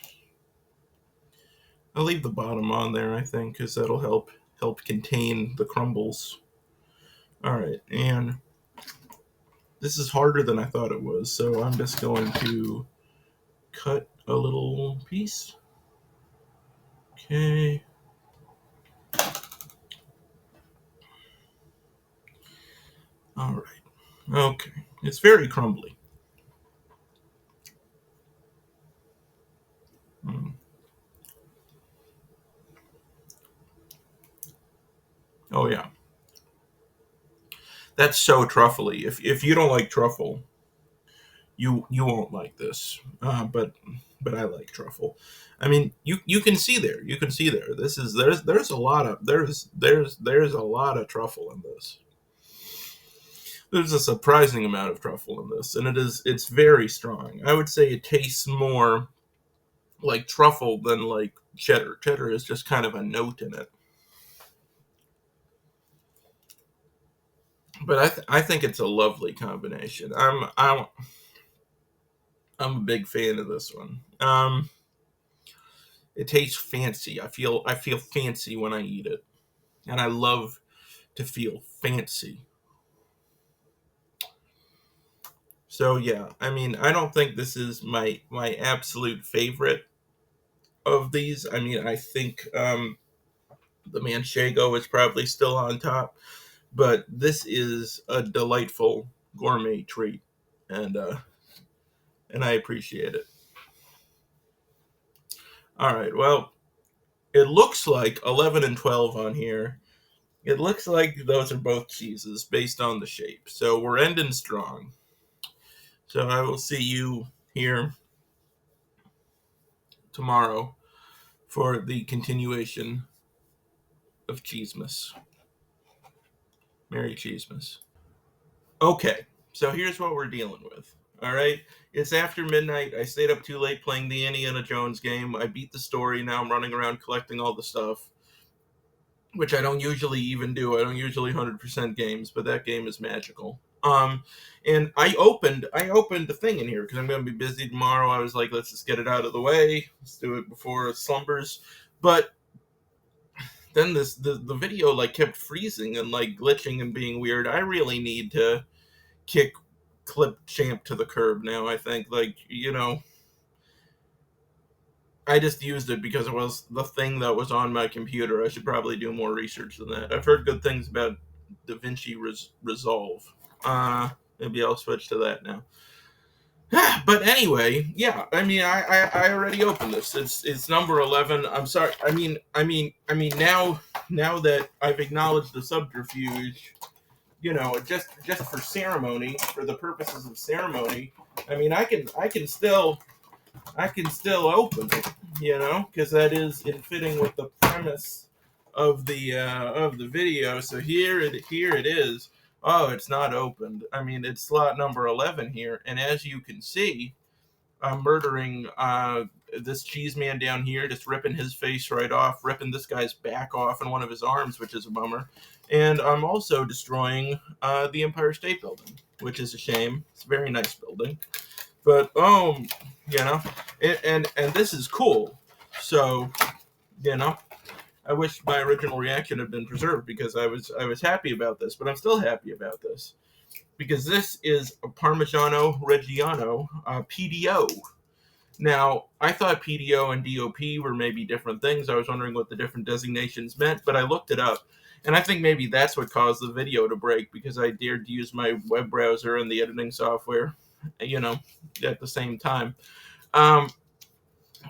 I'll leave the bottom on there, I think, because that'll help contain the crumbles. All right, and this is harder than I thought it was, so I'm just going to cut a little piece. Okay. All right. Okay. It's very crumbly. Oh yeah. That's so truffly. If you don't like truffle, you won't like this. But I like truffle. I mean, you can see there. You can see there. There's a lot of a lot of truffle in this. There's a surprising amount of truffle in this, and it's very strong. I would say it tastes more like truffle than like cheddar. Cheddar is just kind of a note in it. But I think it's a lovely combination. I'm a big fan of this one. It tastes fancy. I feel fancy when I eat it, and I love to feel fancy. So yeah, I mean, I don't think this is my absolute favorite of these. I mean, I think the Manchego is probably still on top, but this is a delightful gourmet treat, and I appreciate it. All right, well, it looks like 11 and 12 on here. It looks like those are both cheeses based on the shape. So we're ending strong. So I will see you here tomorrow for the continuation of Cheesemas. Merry Cheesemas. Okay, so here's what we're dealing with. All right, it's after midnight. I stayed up too late playing the Indiana Jones game. I beat the story. Now I'm running around collecting all the stuff, which I don't usually even do. I don't usually 100% games, but that game is magical. And I opened the thing in here because I'm going to be busy tomorrow. I was like, let's just get it out of the way. Let's do it before it slumbers. But then the video like kept freezing and like glitching and being weird. I really need to kick Clipchamp to the curb now. I think, like, you know, I just used it because it was the thing that was on my computer. I should probably do more research than that. I've heard good things about DaVinci Resolve. Maybe I'll switch to that now. But anyway, yeah. I mean, I already opened this. It's number 11. I'm sorry. I mean, now that I've acknowledged the subterfuge, you know, just for ceremony, for the purposes of ceremony, I mean, I can still open it, you know, because that is in fitting with the premise of the video. So here it is. Oh, it's not opened. I mean, it's slot number 11 here, and as you can see, I'm murdering this cheese man down here, just ripping his face right off, ripping this guy's back off and one of his arms, which is a bummer. And I'm also destroying the Empire State Building, which is a shame. It's a very nice building, but you know, and this is cool. So, you know, I wish my original reaction had been preserved because I was happy about this, but I'm still happy about this because this is a Parmigiano Reggiano PDO. Now, I thought PDO and DOP were maybe different things. I was wondering what the different designations meant, but I looked it up, and I think maybe that's what caused the video to break because I dared to use my web browser and the editing software, you know, at the same time. I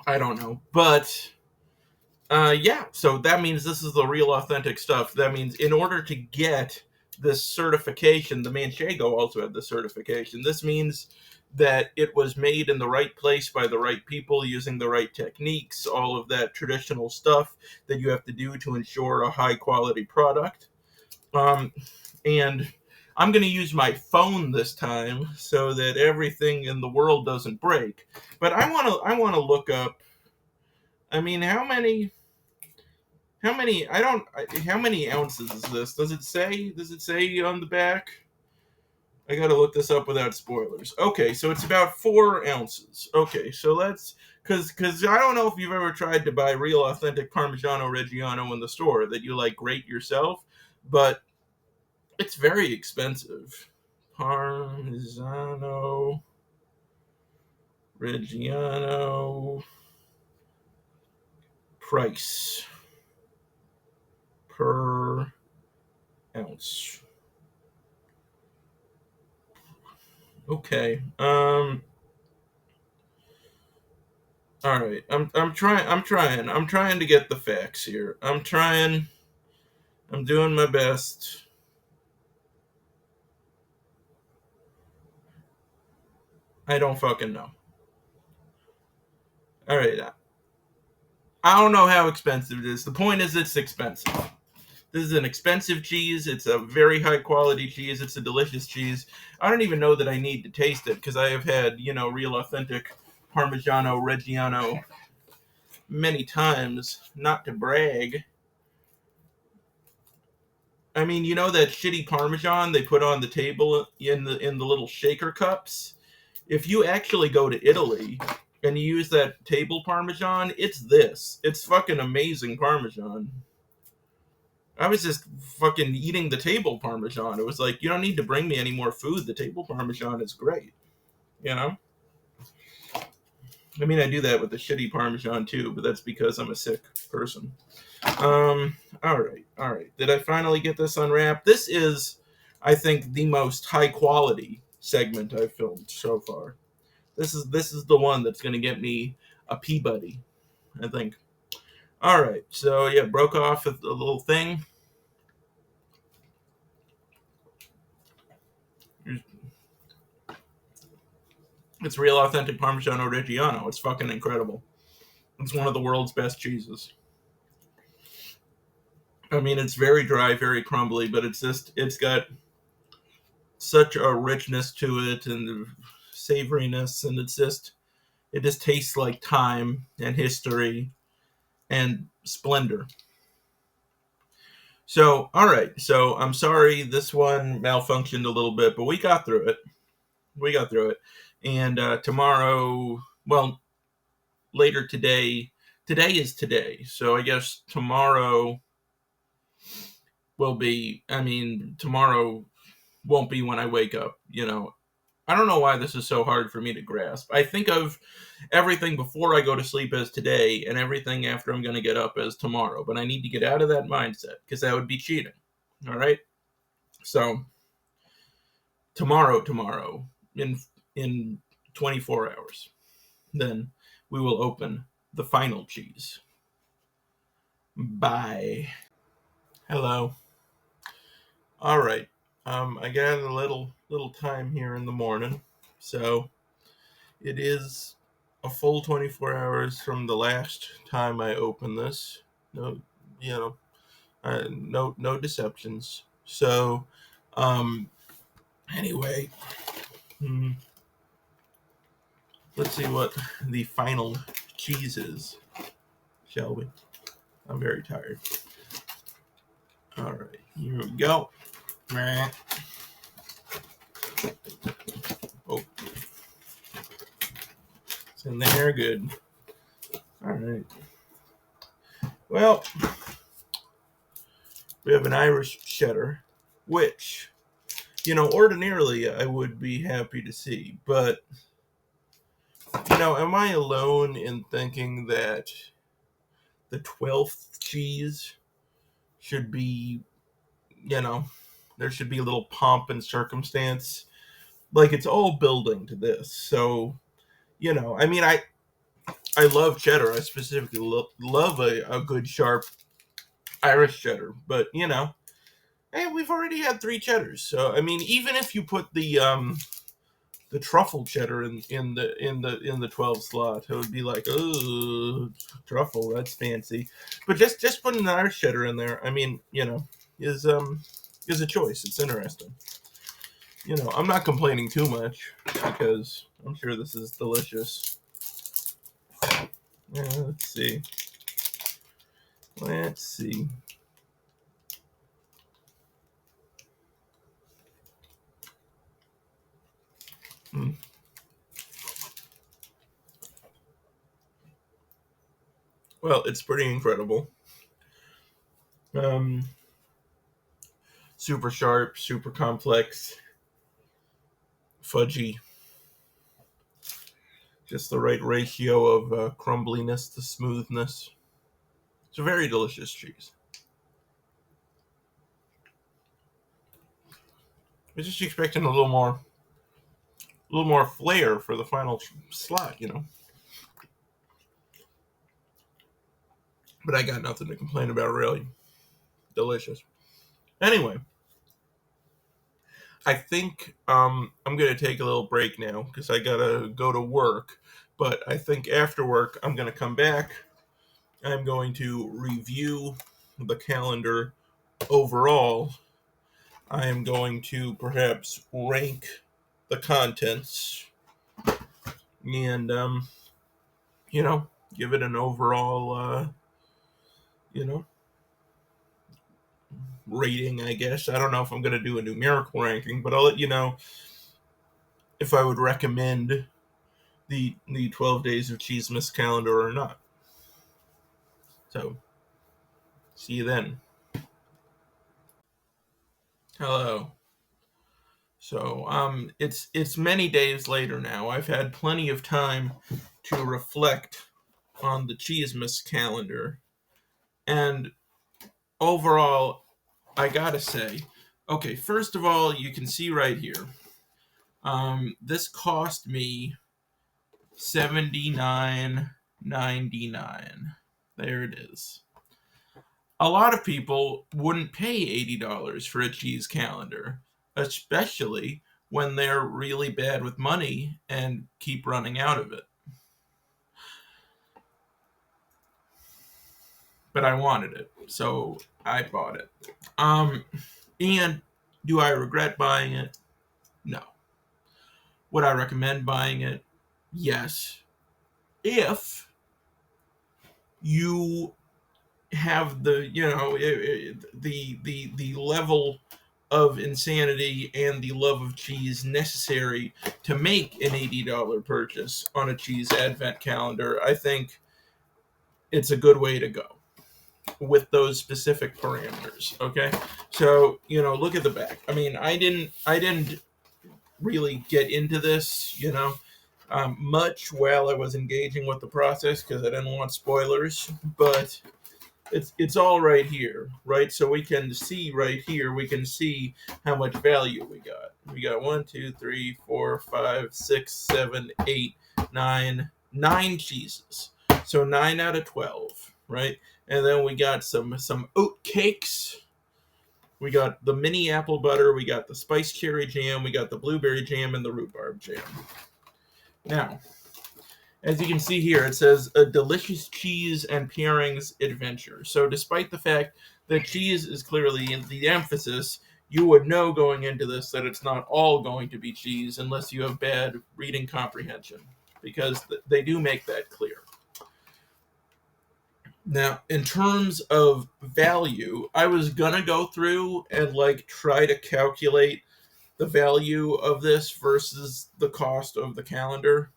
don't know, but yeah, so that means this is the real authentic stuff. That means in order to get this certification, the Manchego also had the certification. This means that it was made in the right place by the right people using the right techniques, all of that traditional stuff that you have to do to ensure a high quality product. And I'm going to use my phone this time so that everything in the world doesn't break. But I want to look up, I mean, how many how many ounces is this? Does it say on the back? I gotta look this up without spoilers. Okay, so it's about 4 ounces. Okay, so let's because I don't know if you've ever tried to buy real authentic Parmigiano Reggiano in the store that you like grate yourself, but it's very expensive. Parmigiano Reggiano price per ounce. Okay. All right. I'm trying to get the facts here. I'm doing my best. I don't fucking know. All right. I don't know how expensive it is. The point is it's expensive. This is an expensive cheese. It's a very high quality cheese. It's a delicious cheese. I don't even know that I need to taste it because I have had, you know, real authentic Parmigiano Reggiano many times, not to brag. I mean, you know that shitty Parmesan they put on the table in the little shaker cups? If you actually go to Italy and you use that table Parmesan, it's this. It's fucking amazing Parmesan. I was just fucking eating the table Parmesan. It was like, you don't need to bring me any more food. The table Parmesan is great. You know? I mean, I do that with the shitty Parmesan too, but that's because I'm a sick person. All right. Did I finally get this unwrapped? This is, I think, the most high quality segment I've filmed so far. This is the one that's going to get me a Peabody, I think. All right, so yeah, broke off a little thing. It's real authentic Parmigiano Reggiano. It's fucking incredible. It's one of the world's best cheeses. I mean, it's very dry, very crumbly, but it's got such a richness to it and savoriness, and it just tastes like time and history and splendor. So, all right. So, I'm sorry this one malfunctioned a little bit, but we got through it. And tomorrow, well, later today is today. So, I guess tomorrow will be, I mean, tomorrow won't be when I wake up, you know. I don't know why this is so hard for me to grasp. I think of everything before I go to sleep as today and everything after I'm going to get up as tomorrow. But I need to get out of that mindset because that would be cheating. All right. So tomorrow in 24 hours, then we will open the final cheese. Bye. Hello. All right. I got a little time here in the morning, so it is a full 24 hours from the last time I opened this. No, you know, No deceptions. So, anyway, let's see what the final cheese is, shall we? I'm very tired. All right, here we go. Oh, it's in there, good. All right. Well, we have an Irish cheddar, which, ordinarily I would be happy to see, but, am I alone in thinking that the 12th cheese should be, there should be a little pomp and circumstance? Like, it's all building to this. So, I love cheddar. I specifically love a good, sharp Irish cheddar, but, hey, we've already had 3 cheddars. So, even if you put the truffle cheddar in the 12 slot, it would be like, oh, truffle, that's fancy. But just putting an Irish cheddar in there, is a choice. It's interesting. I'm not complaining too much because I'm sure this is delicious. Yeah, let's see. Mm. Well, it's pretty incredible. Super sharp, super complex, fudgy. Just the right ratio of crumbliness to smoothness. It's a very delicious cheese. I was just expecting a little more flair for the final slot, But I got nothing to complain about, really. Delicious. Anyway, I think I'm going to take a little break now because I got to go to work. But I think after work, I'm going to come back. I'm going to review the calendar overall. I am going to perhaps rank the contents and, give it an overall, rating, I guess. I don't know if I'm going to do a numerical ranking, but I'll let you know if I would recommend the 12 Days of Cheesemas calendar or not. So, see you then. Hello. So, it's many days later now. I've had plenty of time to reflect on the Cheesemas calendar, and overall, I gotta say, okay, first of all, you can see right here. This cost me $79.99. There it is. A lot of people wouldn't pay $80 for a cheese calendar, especially when they're really bad with money and keep running out of it. But I wanted it, so I bought it. And do I regret buying it? No. Would I recommend buying it? Yes. If you have the the level of insanity and the love of cheese necessary to make an $80 purchase on a cheese advent calendar, I think it's a good way to go with those specific parameters. Okay, so look at the back. I didn't really get into this, much while I was engaging with the process because I didn't want spoilers, but it's all right here, right? So we can see right here, we can see how much value we got. We got 1, 2, 3, 4, 5, 6, 7, 8, 9 cheeses. So 9 out of 12, right? And then we got some oat cakes. We got the mini apple butter. We got the spiced cherry jam. We got the blueberry jam and the rhubarb jam. Now, As you can see here, it says a delicious cheese and pairings adventure. So, despite the fact that cheese is clearly the emphasis, you would know going into this that it's not all going to be cheese unless you have bad reading comprehension, because they do make that clear. Now, in terms of value, I was gonna go through and like try to calculate the value of this versus the cost of the calendar,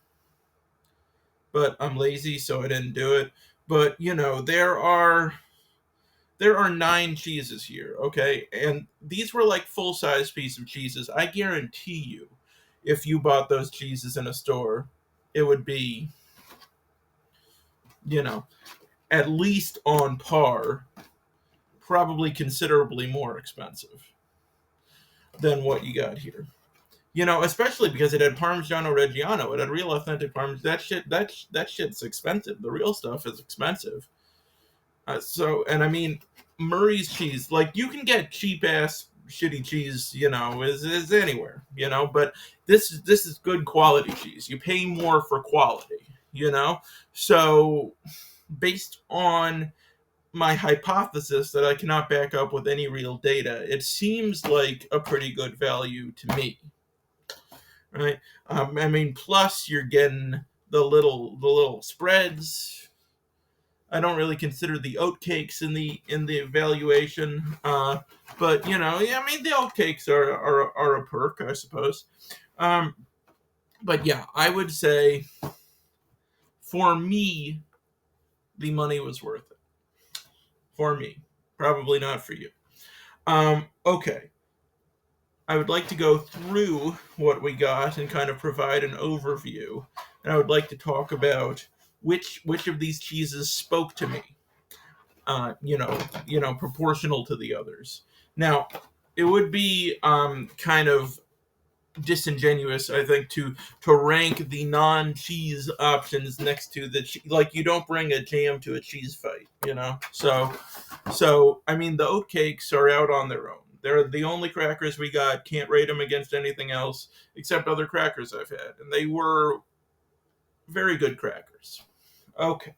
but I'm lazy, so I didn't do it. But there are 9 cheeses here, okay, and these were like full size piece of cheeses. I guarantee you, if you bought those cheeses in a store, it would be, you know, at least on par, probably considerably more expensive than what you got here. Especially because it had Parmigiano Reggiano. It had real authentic Parmesan. That shit's expensive. The real stuff is expensive. And I mean, Murray's cheese, like you can get cheap ass shitty cheese, is anywhere, but this is good quality cheese. You pay more for quality, So based on my hypothesis that I cannot back up with any real data, it seems like a pretty good value to me. Right? I mean, plus you're getting the little spreads. I don't really consider the oatcakes in the evaluation, but yeah, I mean the oatcakes are a perk, I suppose. Um, but yeah, I would say for me, the money was worth it. For me, probably not for you. Okay, I would like to go through what we got and kind of provide an overview, and I would like to talk about which of these cheeses spoke to me. Proportional to the others. Now, it would be kind of disingenuous, I think, to rank the non-cheese options next to like you don't bring a jam to a cheese fight, So I mean, the oatcakes are out on their own. They're the only crackers we got. Can't rate them against anything else except other crackers I've had, and they were very good crackers. Okay.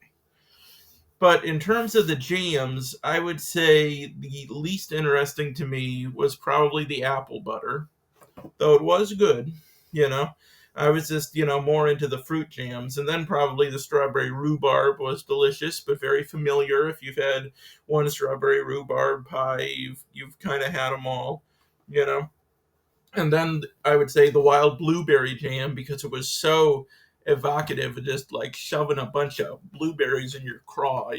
But in terms of the jams, I would say the least interesting to me was probably the apple butter, though it was good, you know. I was just, more into the fruit jams. And then probably the strawberry rhubarb was delicious, but very familiar. If you've had one strawberry rhubarb pie, you've kind of had them all, you know. And then I would say the wild blueberry jam, because it was so evocative of just like shoving a bunch of blueberries in your craw,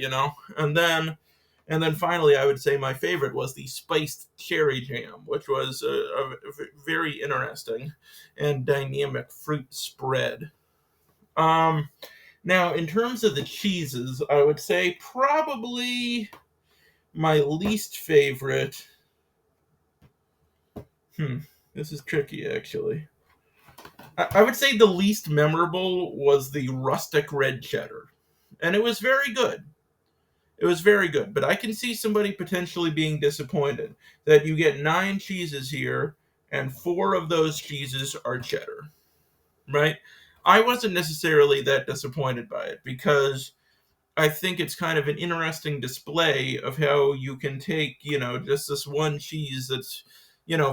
And then finally, I would say my favorite was the spiced cherry jam, which was a very interesting and dynamic fruit spread. Um, Now, in terms of the cheeses, I would say probably my least favorite. This is tricky, actually. I would say the least memorable was the rustic red cheddar, and it was very good. It was very good, but I can see somebody potentially being disappointed that you get 9 cheeses here, and 4 of those cheeses are cheddar, right? I wasn't necessarily that disappointed by it because I think it's kind of an interesting display of how you can take, just this one cheese that's,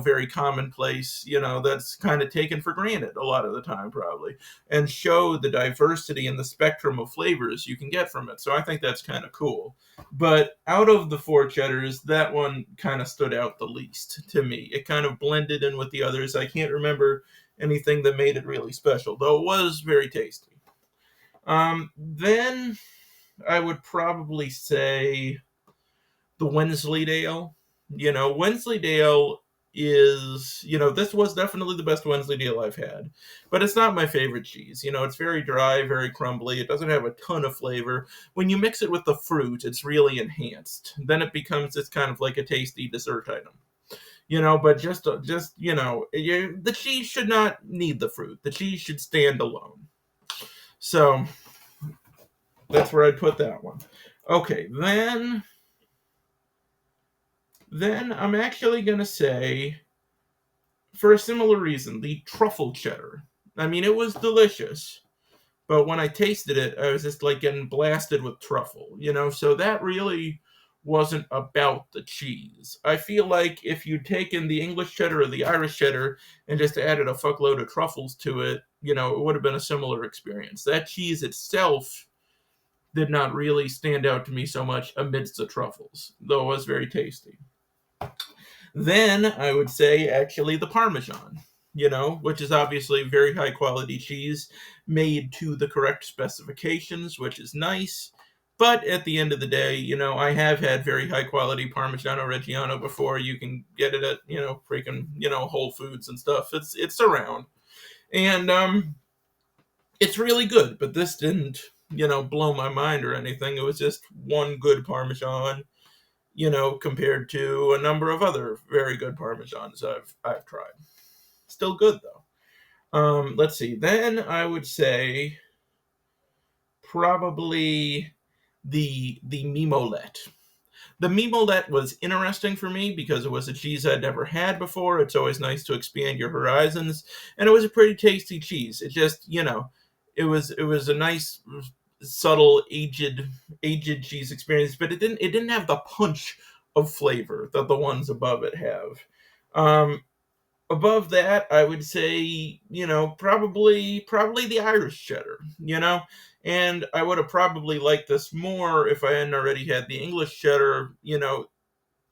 very commonplace, that's kind of taken for granted a lot of the time, probably, and show the diversity and the spectrum of flavors you can get from it. So I think that's kind of cool. But out of the 4 cheddars, that one kind of stood out the least to me. It kind of blended in with the others. I can't remember anything that made it really special, though it was very tasty. Then I would probably say the Wensleydale. Wensleydale is, this was definitely the best Wensleydale I've had, but it's not my favorite cheese. It's very dry, very crumbly. It doesn't have a ton of flavor. When you mix it with the fruit, it's really enhanced. Then it becomes it's kind of like a tasty dessert item. But the cheese should not need the fruit. The cheese should stand alone. So that's where I'd put that one. Okay, then I'm actually going to say, for a similar reason, the truffle cheddar. I mean, it was delicious, but when I tasted it, I was just like getting blasted with truffle, So that really wasn't about the cheese. I feel like if you'd taken the English cheddar or the Irish cheddar and just added a fuckload of truffles to it, it would have been a similar experience. That cheese itself did not really stand out to me so much amidst the truffles, though it was very tasty. Then I would say actually the Parmesan, which is obviously very high quality cheese made to the correct specifications, which is nice. But at the end of the day, I have had very high quality Parmigiano Reggiano before. You can get it at, freaking, Whole Foods and stuff. It's around. And it's really good, but this didn't, blow my mind or anything. It was just one good Parmesan, compared to a number of other very good Parmesans I've tried. Still good though. Let's see. Then I would say probably the Mimolette. The Mimolette was interesting for me because it was a cheese I'd never had before. It's always nice to expand your horizons, and it was a pretty tasty cheese. It just, it was a nice, subtle, aged cheese experience, but it didn't have the punch of flavor that the ones above it have. Above that, I would say, probably the Irish cheddar, and I would have probably liked this more if I hadn't already had the English cheddar.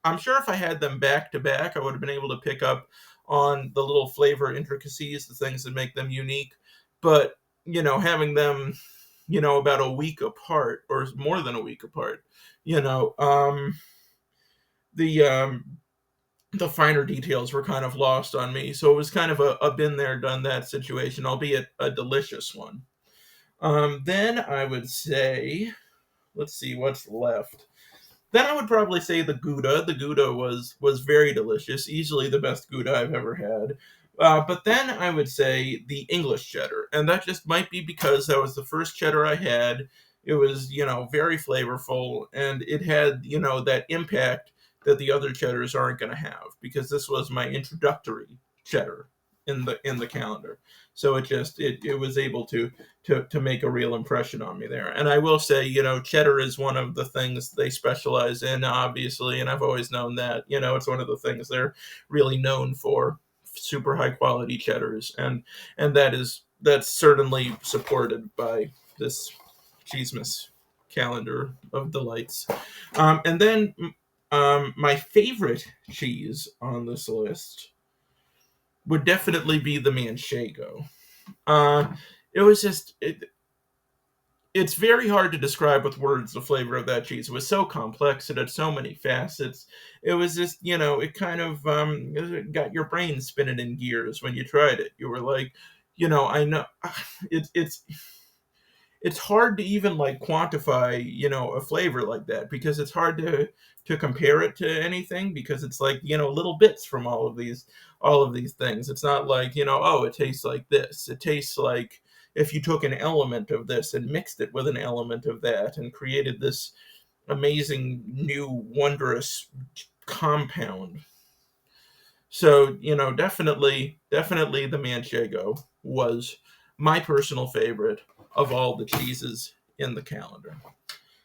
I'm sure if I had them back to back, I would have been able to pick up on the little flavor intricacies, the things that make them unique. But, having them, about a week apart or more than a week apart, the the finer details were kind of lost on me. So it was kind of a been there, done that situation, albeit a delicious one. Then I would say, let's see what's left. Then I would probably say the Gouda. The Gouda was very delicious, easily the best Gouda I've ever had. But then I would say the English cheddar, and that just might be because that was the first cheddar I had. It was, very flavorful, and it had, that impact that the other cheddars aren't going to have, because this was my introductory cheddar in the calendar. So it was able to make a real impression on me there. And I will say, cheddar is one of the things they specialize in, obviously, and I've always known that. It's one of the things they're really known for, super high quality cheddars, and that's certainly supported by this Cheesemas calendar of delights. And then my favorite cheese on this list would definitely be the Manchego. It was just it's very hard to describe with words the flavor of that cheese. It was so complex. It had so many facets. It was just, it kind of it got your brain spinning in gears when you tried it. You were like, I know it's hard to even like quantify, a flavor like that, because it's hard to compare it to anything, because it's like, little bits from all of these things. It's not like, oh, it tastes like this. It tastes like if you took an element of this and mixed it with an element of that and created this amazing new wondrous compound. So, definitely the Manchego was my personal favorite of all the cheeses in the calendar.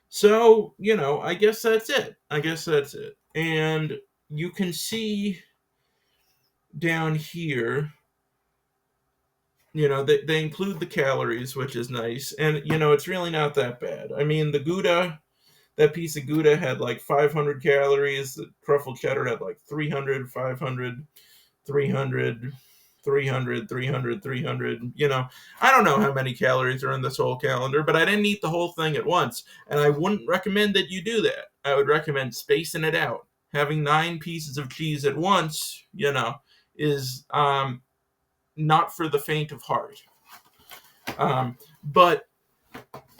So, I guess that's it. And you can see down here, they include the calories, which is nice. And, it's really not that bad. I mean, the Gouda, that piece of Gouda had like 500 calories. The truffle cheddar had like 300, 500, 300, 300, 300, 300. I don't know how many calories are in this whole calendar, but I didn't eat the whole thing at once. And I wouldn't recommend that you do that. I would recommend spacing it out. Having 9 pieces of cheese at once, is not for the faint of heart. But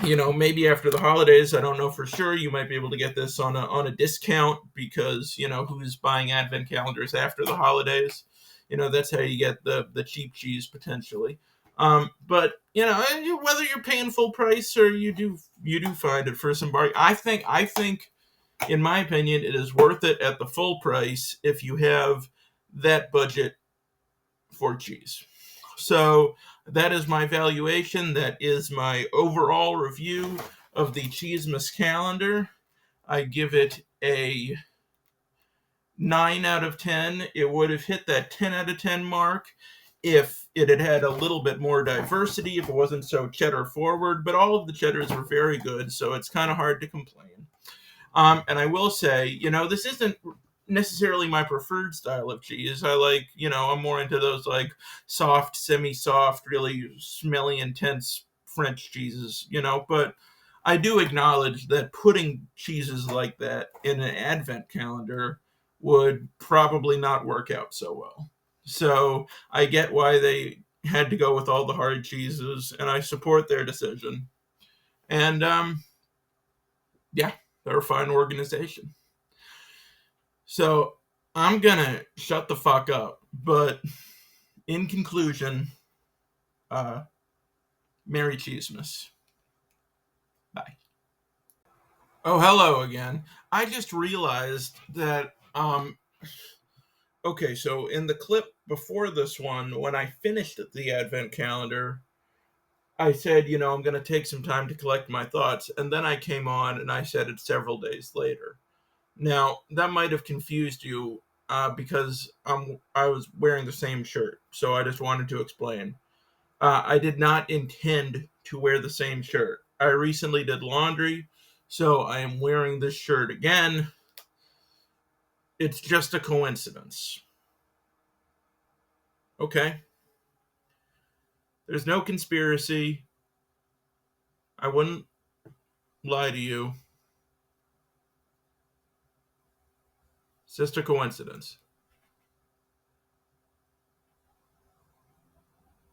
maybe after the holidays, I don't know for sure, you might be able to get this on a discount, because who's buying advent calendars after the holidays? That's how you get the cheap cheese potentially. But whether you're paying full price or you do find it for some bargain, I think in my opinion it is worth it at the full price if you have that budget for cheese. So that is my valuation. That is my overall review of the Cheesemas calendar. I give it a 9 out of 10. It would have hit that 10 out of 10 mark if it had had a little bit more diversity, if it wasn't so cheddar forward, but all of the cheddars were very good, so it's kind of hard to complain. And I will say, this isn't necessarily my preferred style of cheese. I like, I'm more into those like soft, semi-soft, really smelly, intense French cheeses, but I do acknowledge that putting cheeses like that in an advent calendar would probably not work out so well. So I get why they had to go with all the hard cheeses, and I support their decision. And yeah, they're a fine organization. So I'm gonna shut the fuck up. But in conclusion, Merry Cheesemas. Bye. Oh, hello again. I just realized that okay, so in the clip before this one, when I finished the advent calendar, I said, I'm going to take some time to collect my thoughts, and then I came on and I said it several days later. Now, that might have confused you because I was wearing the same shirt, so I just wanted to explain. I did not intend to wear the same shirt. I recently did laundry, so I am wearing this shirt again. It's just a coincidence. Okay? There's no conspiracy. I wouldn't lie to you. It's just a coincidence.